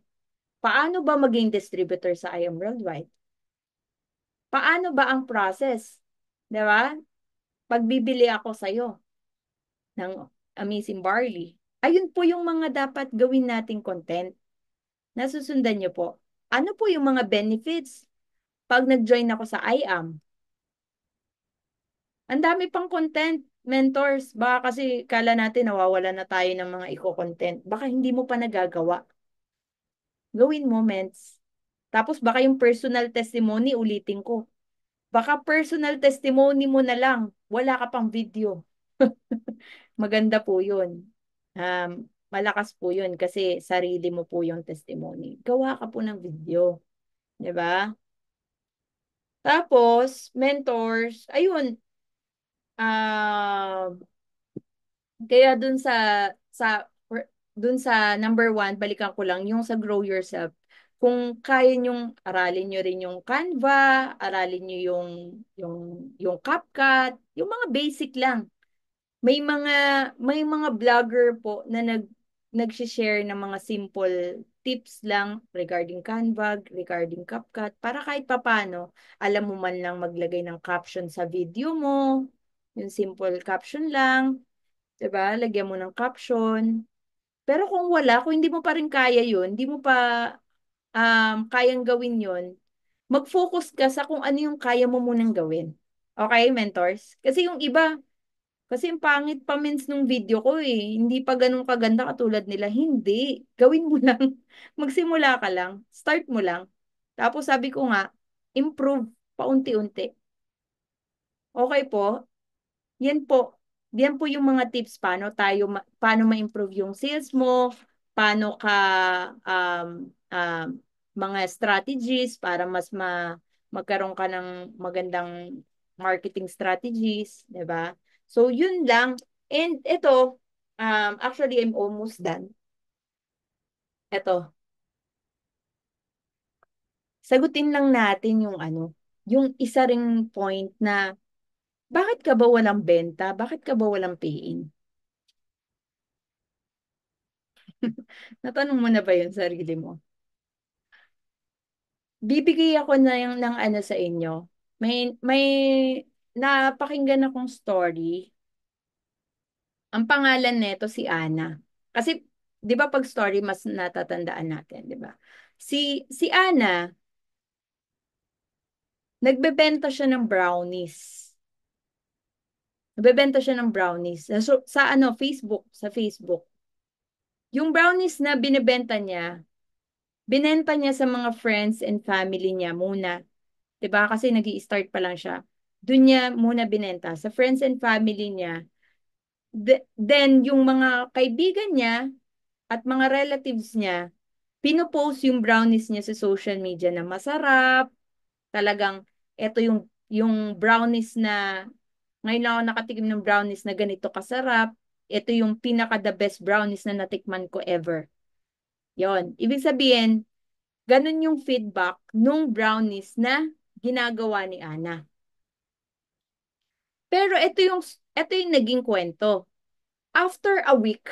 Paano ba maging distributor sa IAM Worldwide? Paano ba ang process? 'Di ba? Pagbibili ako sa iyo ng Amazing Barley. Ayun po yung mga dapat gawin nating content. Nasusundan niyo po. Ano po yung mga benefits pag nag-join ako sa IAM? Ang dami pang content, mentors. Baka kasi kala natin nawawala na tayo ng mga eco-content. Baka hindi mo pa nagagawa. Gawin mo, ments. Tapos baka yung personal testimony, ulitin ko. Baka personal testimony mo na lang. Wala ka pang video. Maganda po yun. Malakas po yun kasi sarili mo po yung testimony. Gawa ka po ng video. 'Di ba? Tapos, mentors, ayun, ah, kaya dun sa number one, balikan ko lang, yung sa grow yourself. Kung kaya nyong aralin nyo rin yung Canva, aralin nyo yung, yung CapCut, yung mga basic lang. May mga vlogger po na nag-share ng mga simple tips lang regarding Canva, regarding CapCut para kahit papano alam mo man lang maglagay ng caption sa video mo, yung simple caption lang, 'di ba? Lagyan mo ng caption. Pero kung hindi mo pa rin kaya 'yun, hindi mo pa kayang gawin 'yun, mag-focus ka sa kung ano yung kaya mo munang gawin. Okay, mentors? Kasi yung pangit pa mins nung video ko eh. Hindi pa ganun kaganda katulad nila. Hindi. Gawin mo lang. Magsimula ka lang. Start mo lang. Tapos sabi ko nga, improve paunti-unti. Okay po? Yan po. Yan po yung mga tips paano ma-improve yung sales mo, paano ka mga strategies para magkaroon ka ng magandang marketing strategies, 'di ba? So yun lang. And ito, actually I'm almost done. Ito, sagutin lang natin yung yung isa ring point na bakit ka ba walang benta? Bakit ka ba walang pay-in? Natanong mo na ba yun sa sarili mo? Bibigay ako ng ano sa inyo. May napakinggan akong story. Ang pangalan nito si Ana. Kasi 'di ba pag story mas natatandaan natin, 'di ba? Si Ana, nagbebenta siya ng brownies. Nagbebenta siya ng brownies. Sa ano, sa Facebook. Yung brownies na binenta niya sa mga friends and family niya muna. 'Di ba? Kasi nag-i-start pa lang siya. Doon niya muna binenta sa friends and family niya. Then yung mga kaibigan niya at mga relatives niya, pinopost yung brownies niya sa social media na masarap. Talagang ito yung brownies na ngayon lang ako nakatikim ng brownies na ganito kasarap. Ito yung pinaka the best brownies na natikman ko ever. Yon. Ibig sabihin, ganun yung feedback nung brownies na ginagawa ni Ana. Pero ito yung naging kwento. After a week,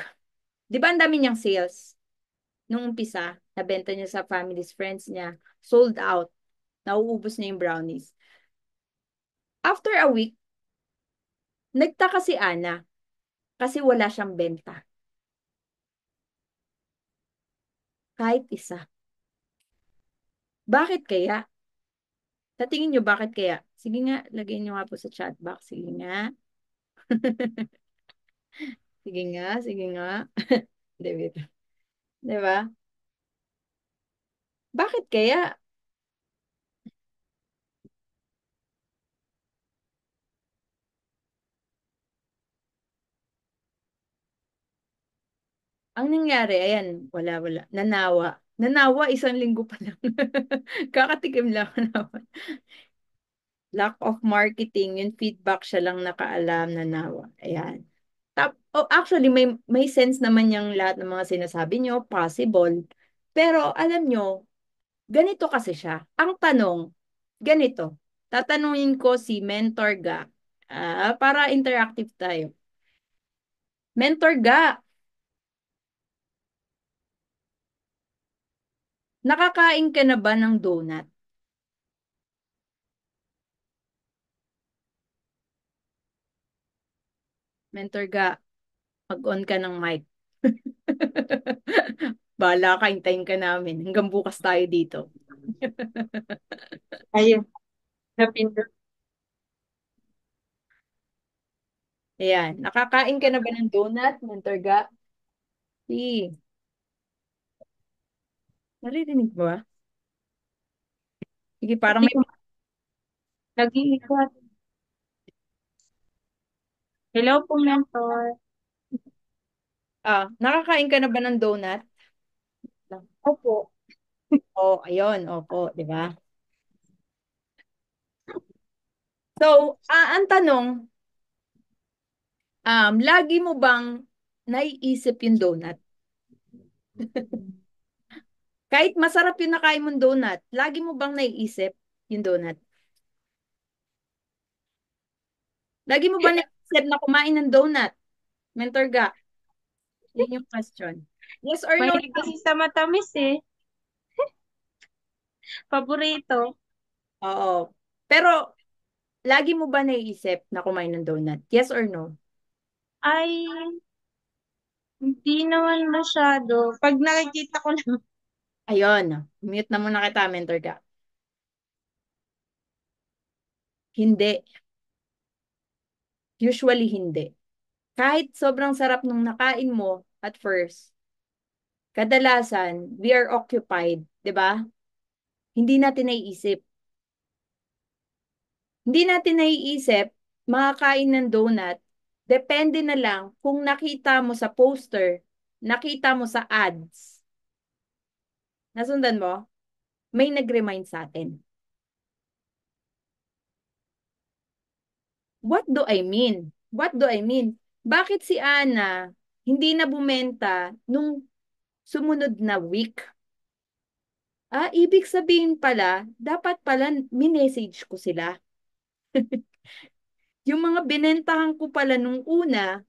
di ba ang dami niyang sales? Nung umpisa, nabenta niya sa families, friends niya, sold out. Nauubos na yung brownies. After a week, nagtaka si Ana kasi wala siyang benta. Kahit isa. Bakit kaya? Sa tingin niyo, bakit kaya? Sige nga, lagay niyo nga po sa chat box. Sige nga. Sige nga, sige nga. David. Di ba? Bakit kaya? Ang nangyari, ayan, wala. Nanawa. Nanawa, isang linggo pa lang. Kakatikim lang. Nanawa. Lack of marketing, yung feedback siya lang nakaalam, nanawa. Ayan. Actually, may sense naman yung lahat ng mga sinasabi nyo, possible. Pero alam nyo, ganito kasi siya. Ang tanong, ganito. Tatanungin ko si Mentor Ga. Para interactive tayo. Mentor Ga, nakakain ka na ba ng donut? Mentor Ga, mag-on ka ng mic. Bahala ka, hintayin ka namin. Hanggang bukas tayo dito. Ayun, napindot. Ayan. Nakakain ka na ba ng donut, Mentorga? Si, naririnig mo ba? Sige, parang Hindi may... ko nag-iikot. Hello po, mentor. Nakakain ka na ba ng donut? Opo. Oh, ayun. Opo, di ba? So, ang tanong, lagi mo bang naiisip yung donut? Kahit masarap yung nakain mong donut, lagi mo bang naiisip yung donut? Lagi mo ba naiisip na kumain ng donut? Mentor ga, yun yung question. Yes or no Mahilig lang? kasi sa matamis eh. Paborito. Oo. Pero, lagi mo ba naiisip na kumain ng donut? Yes or no? Ay, hindi naman masyado. Pag nakikita ko lang, Ayun. Mute na muna kita, mentor ga. Hindi. Usually, hindi. Kahit sobrang sarap nung nakain mo at first, kadalasan, we are occupied, di ba? Hindi natin naiisip. Hindi natin naiisip, makakain ng donut, depende na lang kung nakita mo sa poster, nakita mo sa ads, nasundan mo, may nag-remind sa atin. What do I mean? What do I mean? Bakit si Ana hindi na bumenta nung sumunod na week? Ibig sabihin pala, dapat pala minessage ko sila. Yung mga binentahan ko pala nung una,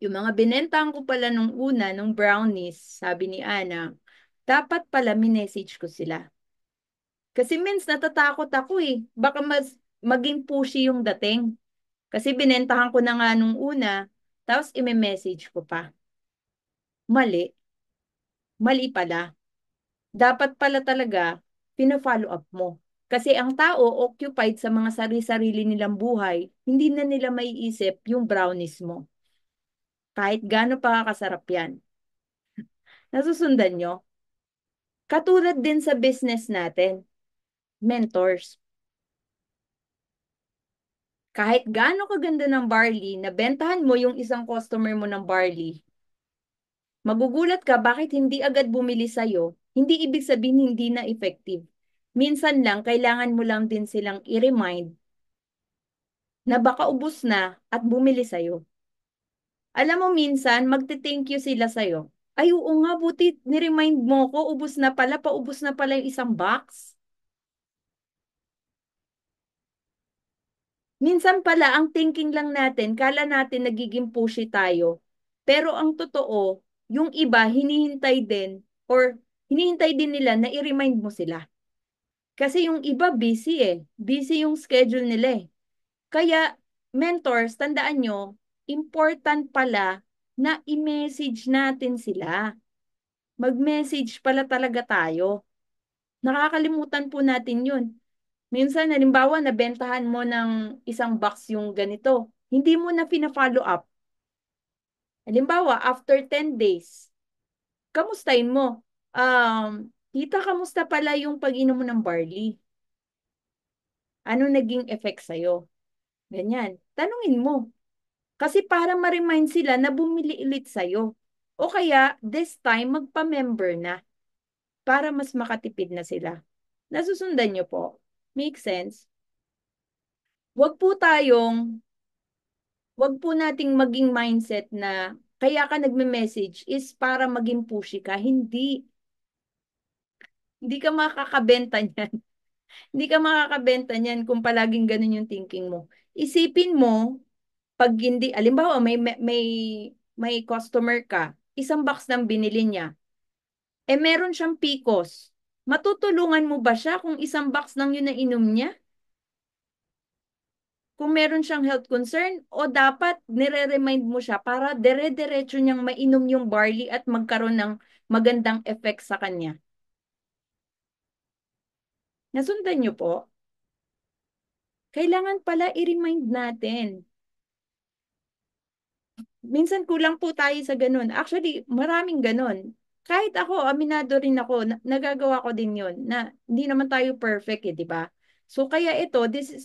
yung mga binentahan ko pala nung una, nung brownies, sabi ni Ana, dapat pala minessage ko sila. Kasi mens, natatakot ako eh. Baka maging pushy yung dating. Kasi binentahan ko na nga nung una, tapos ime-message ko pa. Mali. Mali pala. Dapat pala talaga, pina-follow up mo. Kasi ang tao occupied sa mga sarili-sarili nilang buhay, hindi na nila maiisip yung brownies mo. Kahit gaano pa kasarap yan. Nasusundan nyo? Katulad din sa business natin, mentors. Kahit gaano kaganda ng barley, nabentahan mo yung isang customer mo ng barley, magugulat ka bakit hindi agad bumili sa'yo, hindi ibig sabihin hindi na effective. Minsan lang, kailangan mo lang din silang i-remind na baka ubos na at bumili sa'yo. Alam mo, minsan, magte-thank you sila sa'yo. Ay, oo nga, buti, ni-remind mo ko, ubos na pala, paubos na pala yung isang box. Minsan pala, ang thinking lang natin, kala natin nagiging pushy tayo. Pero ang totoo, yung iba, hinihintay din, or hinihintay din nila na i-remind mo sila. Kasi yung iba busy eh. Busy yung schedule nila eh. Kaya, mentors, tandaan nyo, important pala na i-message natin sila. Mag-message pala talaga tayo. Nakakalimutan po natin yun. Minsan, halimbawa, nabentahan mo ng isang box yung ganito. Hindi mo na fina-follow up. Halimbawa, after 10 days, kamustahin mo? Tita, kamusta pala yung pag-inom mo ng barley? Ano naging effect sa'yo? Ganyan. Tanungin mo. Kasi para ma-remind sila na bumili ulit sa'yo. O kaya, this time, magpa-member na para mas makatipid na sila. Nasusundan niyo po? Make sense? Huwag po tayong Wag po nating maging mindset na kaya ka nagme-message is para maging pushy ka. Hindi. Hindi ka makakabenta niyan. Hindi ka makakabenta niyan kung palaging ganun yung thinking mo. Isipin mo, pag hindi, alimbawa may customer ka, isang box ng binili niya, meron siyang PCOS. Matutulungan mo ba siya kung isang box lang yun na inom niya? kung meron siyang health concern o dapat nire-remind mo siya para dire-diretso niyang mainom yung barley at magkaroon ng magandang effect sa kanya. Nasundan niyo po? Kailangan pala i-remind natin. Minsan kulang po tayo sa ganun. Actually, maraming ganun. Kahit ako, aminado rin ako, nagagawa ko din yun, na hindi naman tayo perfect eh, di ba? So kaya ito,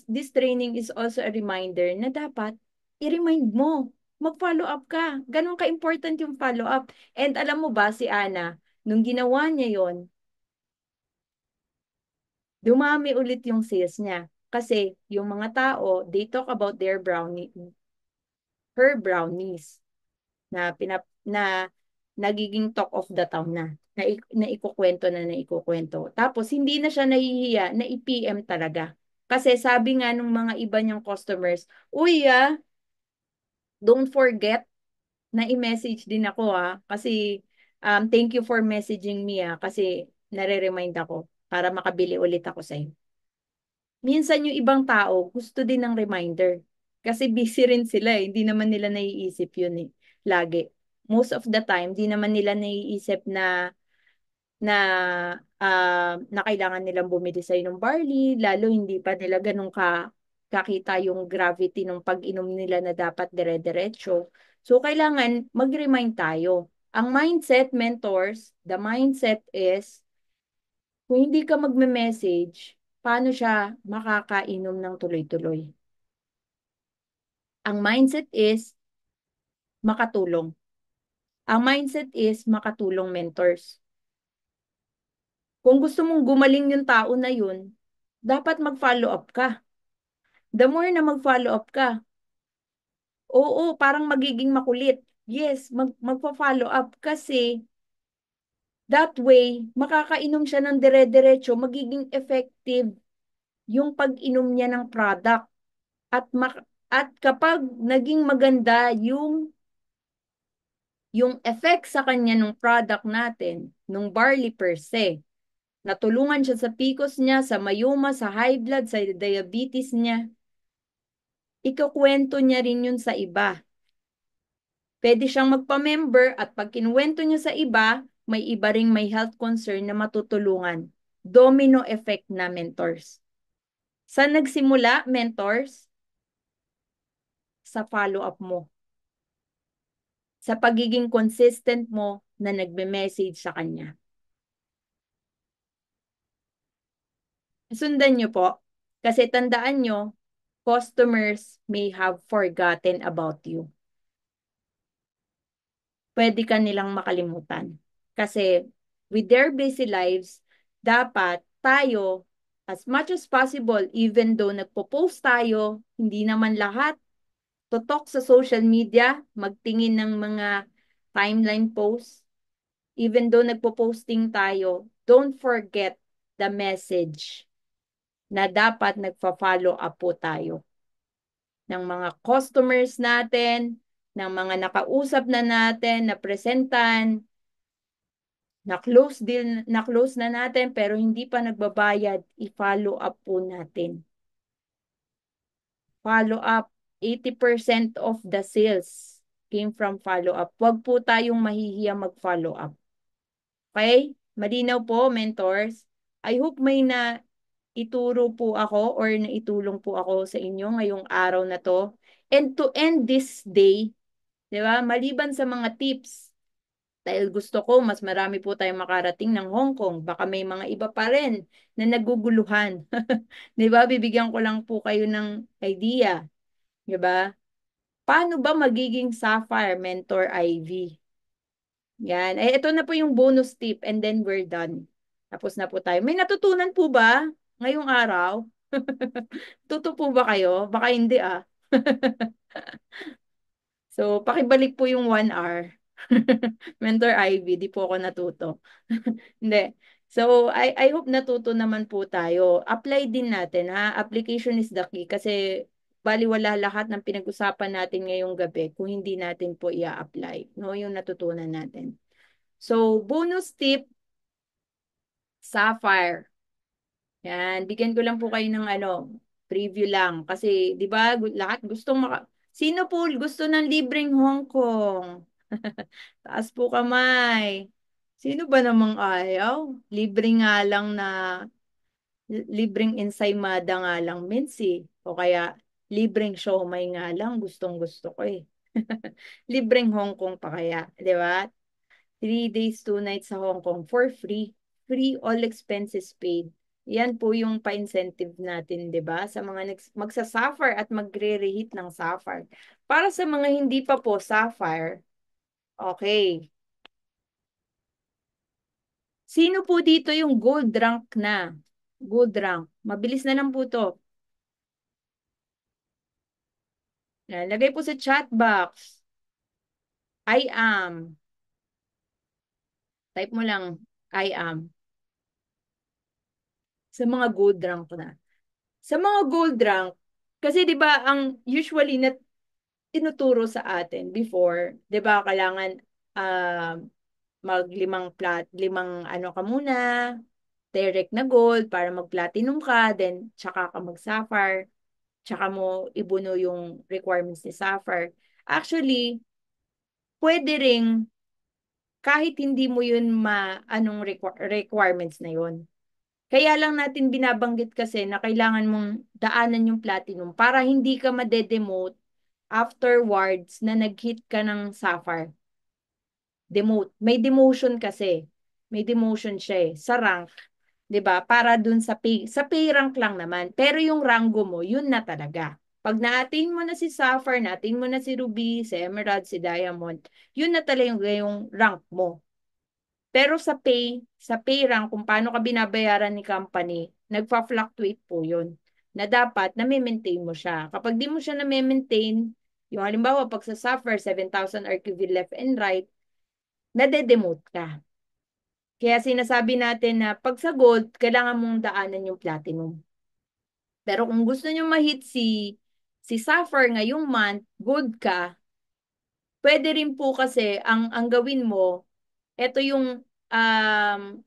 this training is also a reminder na dapat i-remind mo, mag-follow up ka. Ganun ka-important yung follow up. And alam mo ba, si Ana, nung ginawa niya yon, dumami ulit yung sales niya. Kasi yung mga tao, they talk about her brownies na nagiging talk of the town na ikukwento. Tapos hindi na siya nahihiya na i-PM talaga. Kasi sabi nga nung mga iba niyang customers, uy don't forget na i-message din ako kasi thank you for messaging me kasi nare-remind ako para makabili ulit ako sa iyo. Minsan yung ibang tao gusto din ng reminder. Kasi busy rin sila eh. Hindi naman nila naiisip yun eh. Lagi. Most of the time, di naman nila naiisip na na kailangan nilang bumili sa ng barley, lalo hindi pa nila ganun kakita yung gravity ng pag-inom nila na dapat dire-diretso. So, kailangan mag-remind tayo. Ang mindset, mentors, the mindset is kung hindi ka magme-message, paano siya makakainom ng tuloy-tuloy? Ang mindset is makatulong. Ang mindset is makatulong mentors. Kung gusto mong gumaling yung tao na yun, dapat mag-follow up ka. The more na mag-follow up ka, oo, parang magiging makulit. Yes, magpa-follow up kasi that way, makakainom siya ng dire-diretso, magiging effective yung pag-inom niya ng product. At kapag naging maganda yung effect sa kanya ng product natin, nung barley per se, natulungan siya sa PCOS niya, sa mayoma, sa high blood, sa diabetes niya, ikukwento niya rin yun sa iba. Pwede siyang magpa-member at pag kinuwento niya sa iba, may iba ring may health concern na matutulungan. Domino effect na mentors. Saan nagsimula, mentors? Sa follow-up mo. Sa pagiging consistent mo na nagbe-message sa kanya. Sundan nyo po. Kasi tandaan nyo, customers may have forgotten about you. Pwede ka nilang makalimutan. Kasi with their busy lives, dapat tayo, as much as possible, even though nagpo-post tayo, hindi naman lahat tutok sa social media, magtingin ng mga timeline posts, even though nagpo-posting tayo, don't forget the message na dapat nagfa-follow up po tayo ng mga customers natin, ng mga nakausap na natin, na presentan, na close na natin pero hindi pa nagbabayad, i-follow up po natin. Follow up, 80% of the sales came from follow up. Huwag po tayong mahihiya mag-follow up. Okay? Malinaw po, mentors. I hope may na ituro po ako or naitulong po ako sa inyo ngayong araw na to. And to end this day, di ba? Maliban sa mga tips, dahil gusto ko mas marami po tayong makarating ng Hong Kong. Baka may mga iba pa rin na naguguluhan. Di ba? Bibigyan ko lang po kayo ng idea. Di ba? Paano ba magiging Sapphire Mentor IV? Yan. Ito na po yung bonus tip and then we're done. Tapos na po tayo. May natutunan po ba ngayong araw? Tuto po ba kayo? Baka hindi So, pakibalik po yung 1 hour. Mentor Ivy, di po ako natuto. Hindi. So, I hope natuto naman po tayo. Apply din natin, ha? Application is the key kasi baliwala lahat ng pinag-usapan natin ngayong gabi kung hindi natin po i-apply, no? Yung natutunan natin. So, bonus tip, Sapphire. Yan, bigyan ko lang po kayo ng ano. preview lang. Kasi, di ba, lahat gustong Sino po gusto ng libreng Hong Kong? Taas po kamay. Sino ba namang ayaw? Libre nga lang na, libreng ensaymada nga lang, Mincy. O kaya, libreng siomai nga lang, gustong gusto ko eh. Libreng Hong Kong pa kaya, di ba? 3 days, 2 nights sa Hong Kong for free. Free, all expenses paid. Yan po yung pa-incentive natin, di ba? Sa mga magsa-Sapphire at magre-reheat ng Sapphire. Para sa mga hindi pa po Sapphire, okay. Sino po dito yung gold rank na? Gold rank. Mabilis na lang po to. Yan, lagay po sa chat box. I am. Type mo lang, I am. Sa mga gold rank na. Sa mga gold rank, kasi 'di ba ang usually na tinuturo sa atin before, 'di ba kailangan uh, limang ano ka muna, direct na gold para mag-platinum ka, then tsaka ka mag-sapphire, tsaka mo ibuno yung requirements ni sapphire. Actually, pwede ring kahit hindi mo yun anong requirements na yun. Kaya lang natin binabanggit kasi na kailangan mong daanan yung platinum para hindi ka madedemote afterwards na nag-hit ka ng sapphire. Demote. May demotion kasi. May demotion siya eh, sa rank. 'Di ba? Para dun sa pay rank lang naman. Pero yung rango mo, yun na talaga. Pag na-attain mo na si Sapphire, na-attain mo na si Ruby, si Emerald, si Diamond, yun na talaga yung rank mo. Pero sa pay rank, kung paano ka binabayaran ni company, nagfa-fluctuate po yun. Na dapat na-maintain mo siya. Kapag di mo siya na-maintain, yung halimbawa, pag sa Sapphire, 7,000 RQV left and right, nade-demote ka. Kaya sinasabi natin na pag sa gold, kailangan mong daanan yung platinum. Pero kung gusto nyo ma-hit si Sapphire ngayong month, gold ka, pwede rin po kasi ang gawin mo, ito yung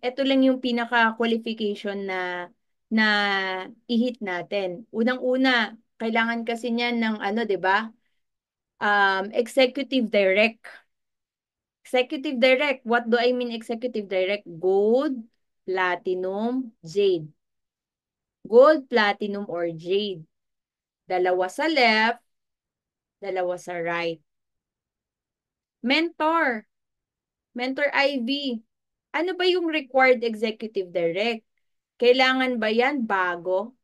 ito lang yung pinaka qualification na i-hit natin. Unang-una, kailangan kasi niyan ng ano, 'di ba? Executive direct. Executive direct. What do I mean executive direct? Gold, platinum, jade. Gold, platinum, or jade. Dalawa sa left, dalawa sa right. Mentor. Mentor IV. Ano ba yung required executive direct? Kailangan ba yan bago?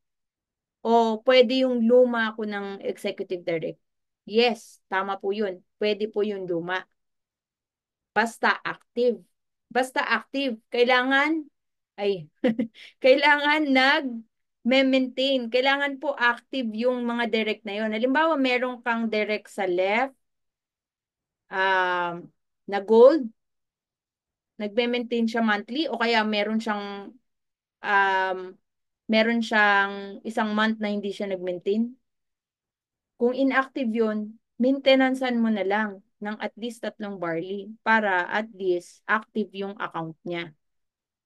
O pwede yung luma ko ng executive direct? Yes, tama po yun. Pwede po yung luma. Basta active. Basta active. Ay, kailangan nag-maintain. Kailangan po active yung mga direct na yun. Halimbawa, meron kang direct sa left, na gold, nagme-maintain siya monthly, o kaya um, meron siyang isang month na hindi siya nag-maintain. Kung inactive yun, maintenancean mo na lang ng at least 3 barley para at least active yung account niya.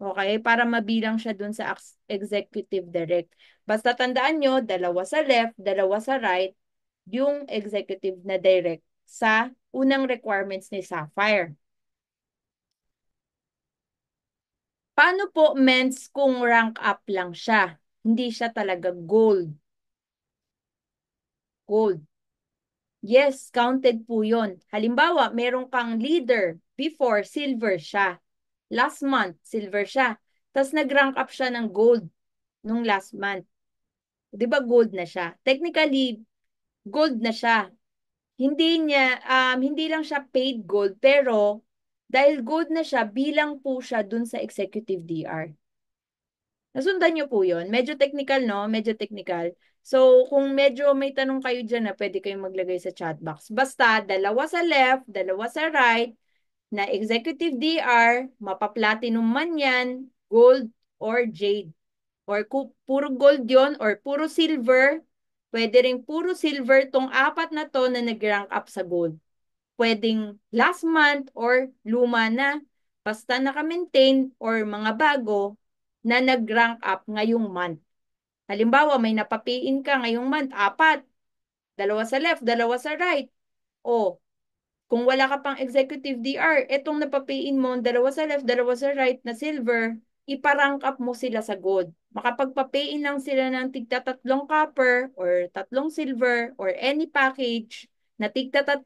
Okay? Para mabilang siya dun sa executive direct. Basta tandaan nyo, dalawa sa left, dalawa sa right, yung executive na direct sa unang requirements ni Sapphire. Paano po mens kung rank up lang siya? Hindi siya talaga gold. Gold. Yes, counted po yun. Halimbawa, meron kang leader. Before, silver siya. Last month, silver siya. Tapos nag-rank up siya ng gold nung last month. 'Di ba gold na siya? Technically, gold na siya. Hindi lang siya paid gold, pero dahil gold na siya, bilang po siya dun sa executive DR. Nasundan niyo po yun? Medyo technical, no? Medyo technical. So, kung medyo may tanong kayo dyan na pwede kayong maglagay sa chat box. Basta, dalawa sa left, dalawa sa right, na executive DR, mapa-platinum man yan, gold or jade. Or puro gold yon or puro silver. Pwede rin puro silver tong apat na to na nag-rank up sa gold. Pwedeng last month or luma na. Basta naka-maintain or mga bago na nag-rank up ngayong month. Halimbawa, may napapiin ka ngayong month, 4. Dalawa sa left, dalawa sa right. O, kung wala ka pang executive DR, etong napapiin mo, dalawa sa left, dalawa sa right na silver, iparank up mo sila sa gold. Makapagpapiin lang sila ng tigta 3 copper or 3 silver or any package na tigta 3,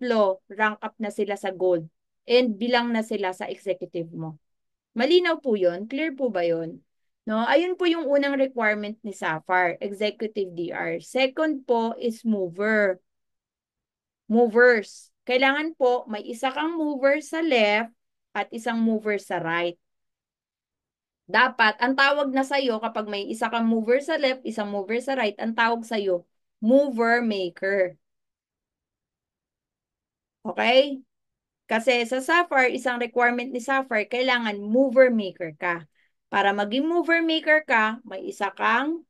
rank up na sila sa gold. And bilang na sila sa executive mo. Malinaw po yun? Clear po ba yun? No, ayun po yung unang requirement ni Sapphire, executive DR. Second po is mover. Movers. Kailangan po may isa kang mover sa left at isang mover sa right. Dapat, ang tawag na sa'yo kapag may isa kang mover sa left, isang mover sa right, ang tawag sa'yo, mover maker. Okay? Kasi sa Sapphire, isang requirement ni Sapphire, kailangan mover maker ka. Para maging mover maker ka, may isa kang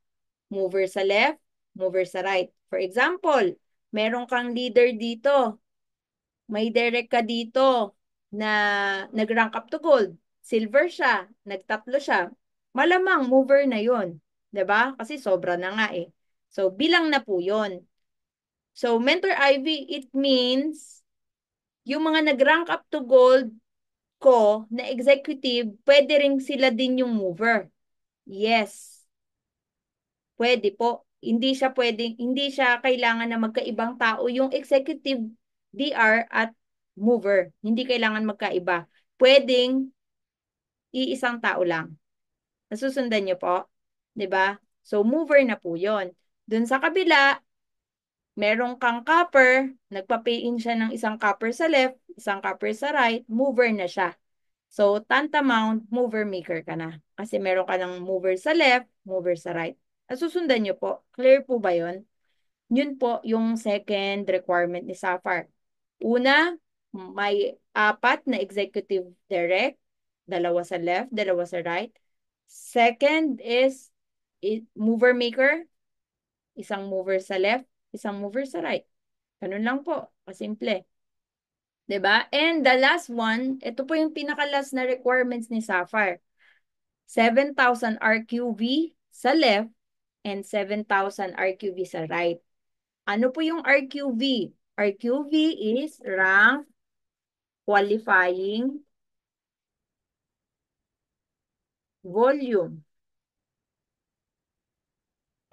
mover sa left, mover sa right. For example, meron kang leader dito. May direct ka dito na nag-rank up to gold. Silver siya, nagtatlo siya. Malamang mover na yon, 'di ba? Kasi sobra na nga eh. So bilang na po 'yon. So Mentor Ivy, it means yung mga nag-rank up to gold ko na executive, pwede rin sila din yung mover. Yes. Pwede po. Hindi siya kailangan na magkaibang tao yung executive DR at mover. Hindi kailangan magkaiba. Pwedeng iisang tao lang. Nasusundan niyo po? 'Di ba? So mover na po 'yon. Dun sa kabila, merong kang copper, nagpa-pay-in siya ng isang copper sa left, isang copper sa right, mover na siya. So, tantamount, mover maker ka na. Kasi meron ka ng mover sa left, mover sa right. Nasusundan niyo po. Clear po ba yon? Yun po yung second requirement ni Sapphire. Una, may 4 na executive direct, dalawa sa left, dalawa sa right. Second is mover maker, isang mover sa left, isang mover sa right. Ganun lang po, kasimple. 'Di ba? And the last one, ito po yung pinaka-last na requirements ni Sapphire. 7,000 RQV sa left and 7,000 RQV sa right. Ano po yung RQV? RQV is rank qualifying volume.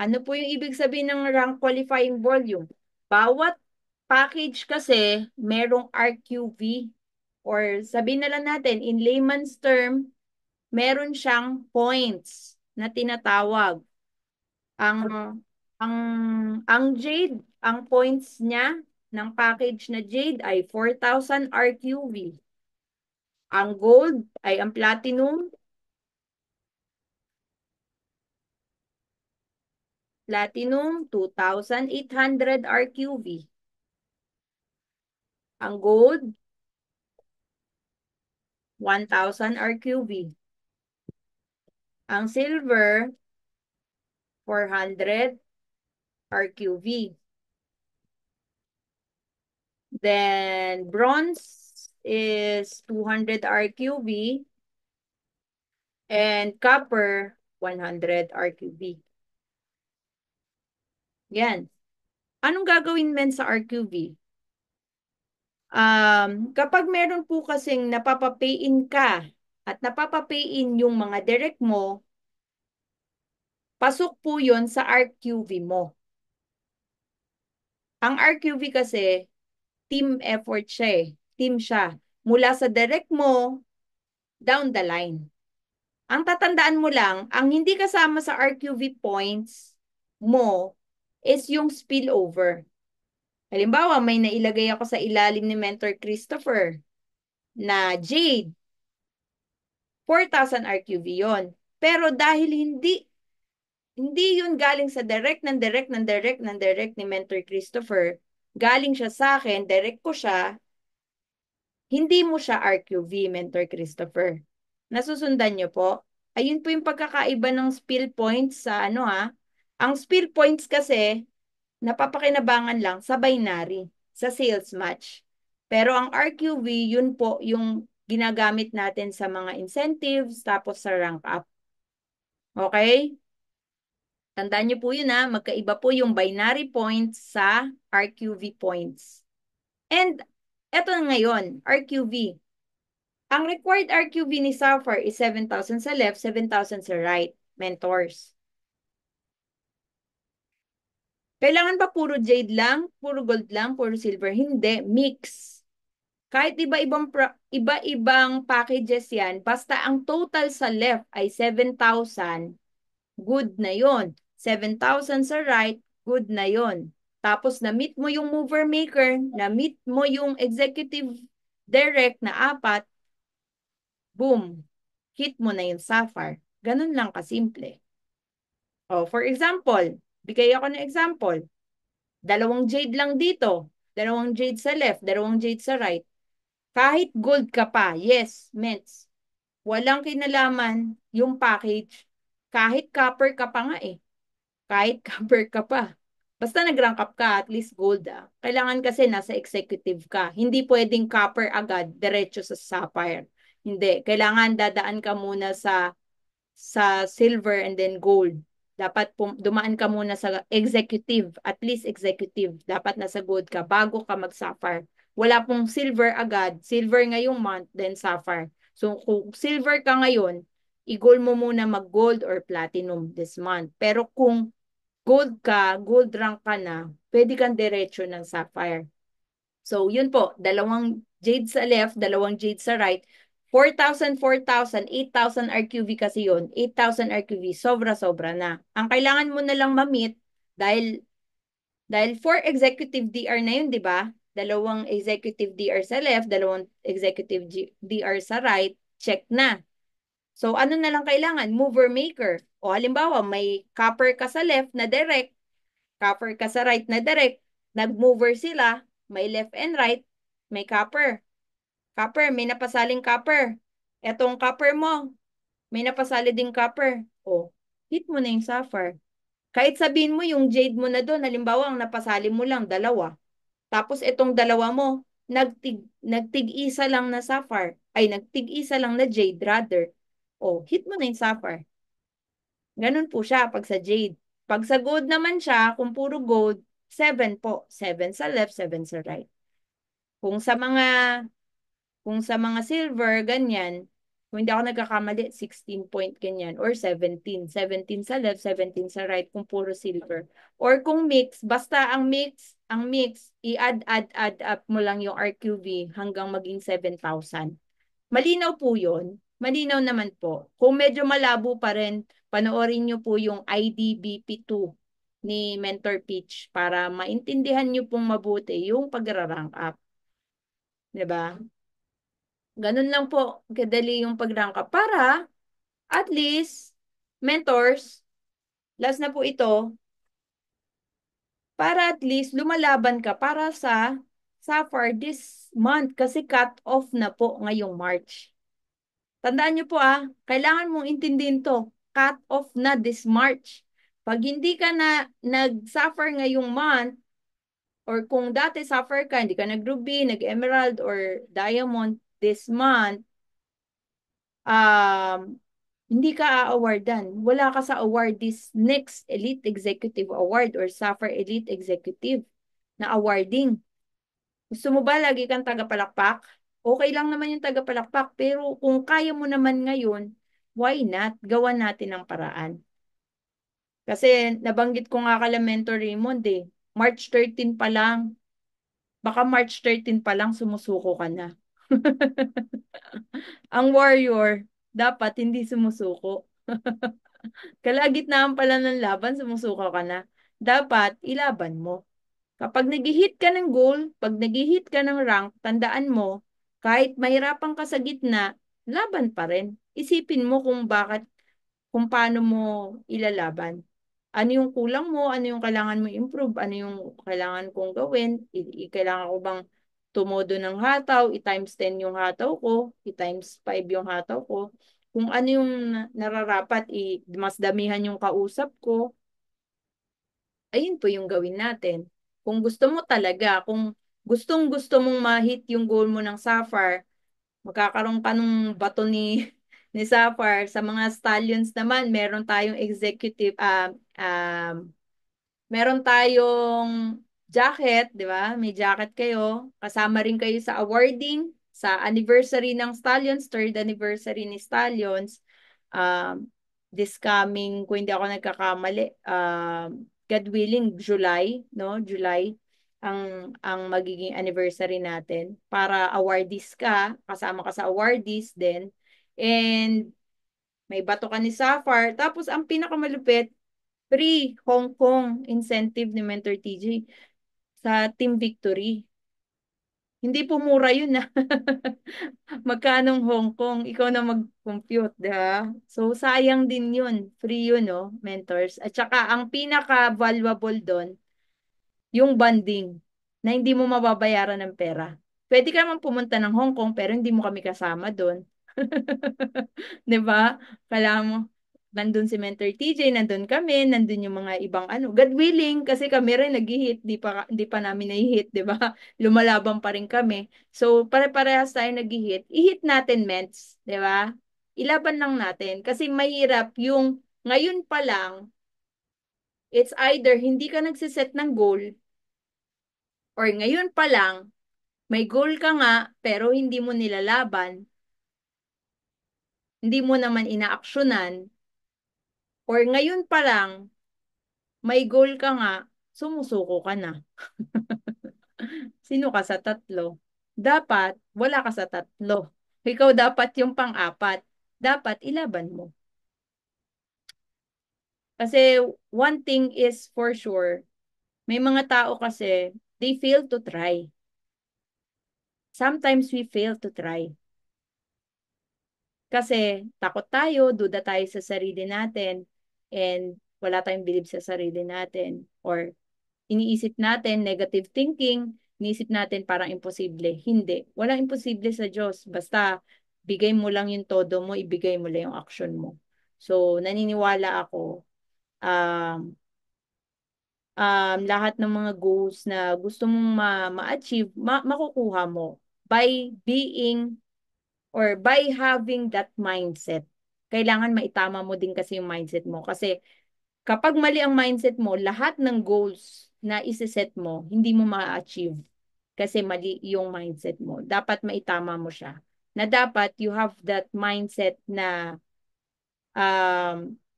Ano po yung ibig sabihin ng rank qualifying volume? Bawat package kasi merong RQV or sabihin na lang natin in layman's term, meron siyang points na tinatawag. Ang ang ang Jade, ang points niya ng package na Jade ay 4,000 RQV. Ang gold ay ang platinum 2,800 RQV. Ang gold 1,000 RQV. Ang silver 400 RQV. Then bronze is 200 RQV and copper 100 RQV. Yan. Anong gagawin men sa RQV? Kapag meron po kasing napapapay-in ka at napapapay-in yung mga direct mo, pasok po yun sa RQV mo. Ang RQV kasi, team effort siya eh. Team siya. Mula sa direct mo, down the line. Ang tatandaan mo lang, ang hindi kasama sa RQV points mo is yung spillover. Halimbawa, may nailagay ako sa ilalim ni Mentor Christopher na Jade. 4,000 RQV yon. Pero dahil hindi yun galing sa direct ni Mentor Christopher, galing siya sa akin, direct ko siya, hindi mo siya RQV, Mentor Christopher. Nasusundan niyo po? Ayun po yung pagkakaiba ng spill points sa ano ha. Ang spill points kasi, napapakinabangan lang sa binary, sa sales match. Pero ang RQV, yun po yung ginagamit natin sa mga incentives, tapos sa rank up. Okay? Tandaan niyo po yun ha, magkaiba po yung binary points sa RQV points. And eto na ngayon, RQV. Ang required RQV ni Sapphire is 7,000 sa left, 7,000 sa right. Mentors. Kailangan ba puro jade lang, puro gold lang, puro silver? Hindi, mix. Kahit iba-ibang packages yan, basta ang total sa left ay 7,000, good na yon. 7,000 sa right, good na yon. Tapos na-meet mo yung mover maker, na-meet mo yung executive direct na apat, boom, hit mo na yung sapphire. Ganun lang kasimple. Oh, for example, bigay ako ng example. Dalawang jade lang dito. Dalawang jade sa left, dalawang jade sa right. Kahit gold ka pa, yes, ments. Walang kinalaman yung package. Kahit copper ka pa nga eh. Kahit copper ka pa. Basta nag-rank up ka, at least gold ah. Kailangan kasi nasa executive ka. Hindi pwedeng copper agad, diretso sa sapphire. Hindi. Kailangan dadaan ka muna sa silver and then gold. Dapat dumaan ka muna sa executive, at least executive. Dapat nasa gold ka bago ka mag-sapphire. Wala pong silver agad. Silver ngayong month, then sapphire. So kung silver ka ngayon, i-goal mo muna mag-gold or platinum this month. Pero kung gold ka, gold rank ka na, pwede kang diretso ng sapphire. So, yun po, dalawang jade sa left, dalawang jade sa right. 4,000, 4,000, 8,000 RQV kasi yun. 8,000 RQV, sobra-sobra na. Ang kailangan mo na lang ma-meet dahil 4 executive DR na yun, di ba? Dalawang executive DR sa left, dalawang executive DR sa right, check na. So, ano na lang kailangan? Mover maker. O halimbawa, may copper ka sa left na direct, copper ka sa right na direct, nag-mover sila, may left and right, may copper. Copper, may napasaling copper. Etong copper mo, may napasali ding copper. O, hit mo na yung sapphire. Kahit sabihin mo yung jade mo na doon, halimbawa ang napasali mo lang, dalawa. Tapos itong dalawa mo, nagtig-isa lang na sapphire. Ay, nagtig-isa lang na jade rather. O, hit mo na yung sapphire. Ganun po siya pag sa jade. Pag sa gold naman siya, kung puro gold, 7 po. 7 sa left, 7 sa right. Kung sa mga kung sa mga silver, ganyan, kung hindi ako nagkakamali, 16 point ganyan, or 17. 17 sa left, 17 sa right, kung puro silver. Or kung mix, basta ang mix, i-add up mo lang yung RQV hanggang maging 7,000. Malinaw po yun. Malinaw naman po. Kung medyo malabo pa rin, panoorin nyo po yung IDBP2 ni Mentor Peach para maintindihan nyo pong mabuti yung pag-rank up. 'Di ba? Ganun lang po kadali yung pag-rank up para at least mentors, last na po ito, para at least lumalaban ka para sa Sapphire this month kasi cut off na po ngayong March. Tandaan niyo po kailangan mong intindihin to. Cut off na this March. Pag hindi ka na nag-suffer ngayong month, or kung dati suffer ka, hindi ka nag-ruby, nag-emerald, or diamond this month, hindi ka a-awardan. Wala ka sa award this next Elite Executive Award or Sapphire Elite Executive na awarding. Gusto mo ba lagi kang tagapalakpak? Okay lang naman yung tagapalakpak, pero kung kaya mo naman ngayon, why not? Gawa natin ang paraan. Kasi nabanggit ko nga kala Mentor Raymond March 13 pa lang. Baka March 13 pa lang sumusuko ka na. Ang warrior, dapat hindi sumusuko. Kalagitnaan pala ng laban, sumusuko ka na. Dapat ilaban mo. Kapag nag-hit ka ng goal, pag nag-hit ka ng rank, tandaan mo, kahit mahirapan ka sa gitna, laban pa rin. Isipin mo kung paano mo ilalaban. Ano yung kulang mo, ano yung kailangan mo improve, ano yung kailangan kong gawin, kailangan ko bang tumodo ng hataw, i-times 10 yung hataw ko, i-times 5 yung hataw ko. Kung ano yung nararapat, mas damihan yung kausap ko, ayun po yung gawin natin. Kung gusto mo talaga, kung gustong-gusto mong ma-hit yung goal mo ng Sapphire, magkakaroon ka nung bato ni, ni Sapphire. Sa mga stallions naman, meron tayong executive, Um, Meron tayong jacket, di ba? May jacket kayo. Kasama rin kayo sa awarding, sa anniversary ng Stallions, third anniversary ni Stallions. Um, this coming, kung hindi ako nagkakamali, God willing, July, no? July ang magiging anniversary natin para awardees ka, kasama ka sa awardees din. And may bato ka ni Sapphire. Tapos ang pinakamalupit, free Hong Kong incentive ni Mentor TJ sa Team Victory. Hindi po mura yun na. Magkanong Hong Kong? Ikaw na mag-compute, di ba? So, sayang din yun. Free yun, no, mentors. At saka, ang pinaka-valuable doon, yung bonding na hindi mo mababayaran ng pera. Pwede ka naman pumunta ng Hong Kong pero hindi mo kami kasama doon. 'Di ba? Kailangan mo nandun si Mentor TJ, nandun kami, nandun yung mga ibang ano. God willing kasi kami rin nag-hit, di pa namin na-hit, 'di ba? Lumalaban pa rin kami. So pare-parehas tayo nag-hit. I-hit natin, ments, 'di ba? Ilaban lang natin kasi mahirap yung ngayon pa lang, it's either hindi ka nagsiset ng goal or ngayon pa lang may goal ka nga pero hindi mo nilalaban, hindi mo naman inaaksyonan, or ngayon pa lang may goal ka nga, sumusuko ka na. Sino ka sa tatlo? Dapat wala ka sa tatlo. Ikaw dapat yung pang-apat. Dapat ilaban mo. Kasi one thing is for sure, may mga tao kasi, they fail to try. Sometimes we fail to try. Kasi takot tayo, duda tayo sa sarili natin, and wala tayong believe sa sarili natin. Or iniisip natin, negative thinking, iniisip natin parang imposible. Hindi. Walang imposible sa Diyos. Basta bigay mo lang yung todo mo, ibigay mo lang yung action mo. So, naniniwala ako, um, lahat ng mga goals na gusto mong ma-achieve, makukuha mo by being or by having that mindset. Kailangan maitama mo din kasi yung mindset mo. Kasi kapag mali ang mindset mo, lahat ng goals na isiset mo, hindi mo ma-achieve. Kasi mali yung mindset mo. Dapat maitama mo siya. Na dapat you have that mindset na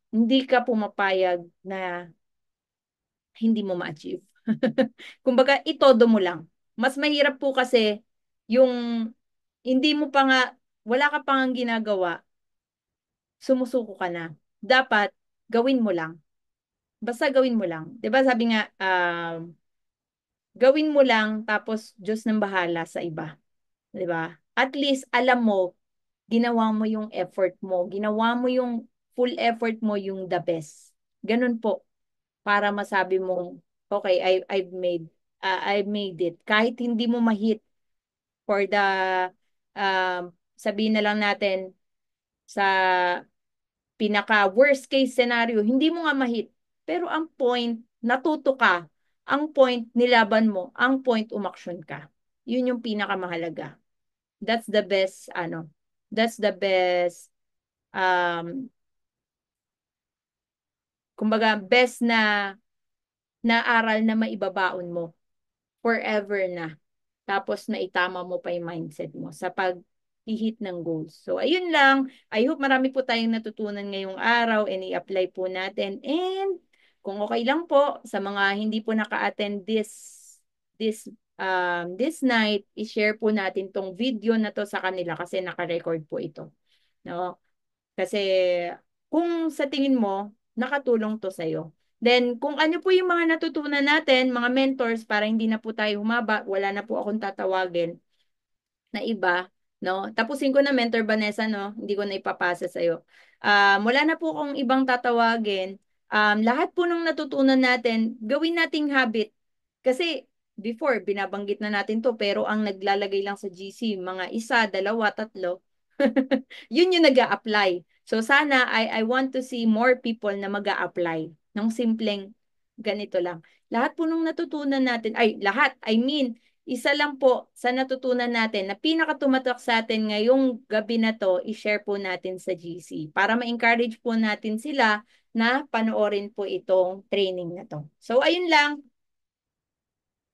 hindi ka pumapayag na hindi mo ma-achieve. Kumbaga, itodo mo lang. Mas mahirap po kasi yung hindi mo pa nga, wala ka pang ginagawa, sumusuko ka na. Dapat, gawin mo lang. Basta gawin mo lang. 'Di ba sabi nga, gawin mo lang tapos Diyos nang bahala sa iba. 'Di ba? At least alam mo, ginawa mo yung effort mo. Ginawa mo yung full effort mo, yung the best. Ganun po. Para masabi mo, okay, I've made it. Kahit hindi mo ma-hit for the, sabihin na lang natin, sa pinaka worst case scenario, hindi mo nga ma-hit. Pero ang point, natuto ka. Ang point, nilaban mo. Ang point, umaksyon ka. Yun yung pinakamahalaga. That's the best, that's the best, um, kumbaga, best na aral na maibabaon mo forever na. Tapos naitama mo pa yung mindset mo sa pag-hit ng goals. So, ayun lang. I hope marami po tayong natutunan ngayong araw and i-apply po natin. And kung okay lang po sa mga hindi po naka-attend this this night, i-share po natin tong video na to sa kanila kasi naka-record po ito. No? Kasi kung sa tingin mo, nakatulong to sa'yo. Then, kung ano po yung mga natutunan natin, mga mentors, para hindi na po tayo humaba, wala na po akong tatawagin na iba, no? Tapusin ko na, Mentor Vanessa, no? Hindi ko na ipapasa sa'yo. Wala na po akong ibang tatawagin. Lahat po nung natutunan natin, gawin nating habit. Kasi, before, binabanggit na natin to, pero ang naglalagay lang sa GC, mga isa, dalawa, tatlo, yun yung nag-a-apply. So sana I want to see more people na mag-a-apply ng simpleng ganito lang. Lahat po nung natutunan natin, ay lahat, I mean, Isa lang po sa natutunan natin na pinakatumatak sa atin ngayong gabi na to, i-share po natin sa GC para ma-encourage po natin sila na panoorin po itong training na to. So, ayun lang.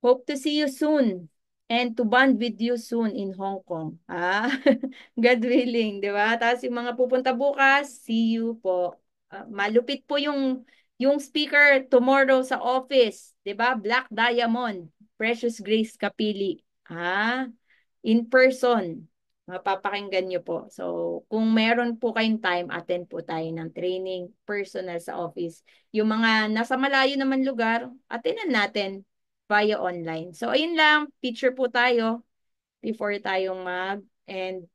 Hope to see you soon and to bond with you soon in Hong Kong. Ah, God willing, di ba? Tapos yung mga pupunta bukas, see you po. Malupit po yung speaker tomorrow sa office, di ba? Black Diamond, Precious Grace Kapili. Ah, in person. Mapapakinggan nyo po. So, kung meron po kayong time, attend po tayo ng training personal sa office. Yung mga nasa malayo naman lugar, attendan natin via online. So, ayun lang. Picture po tayo before tayong mag-end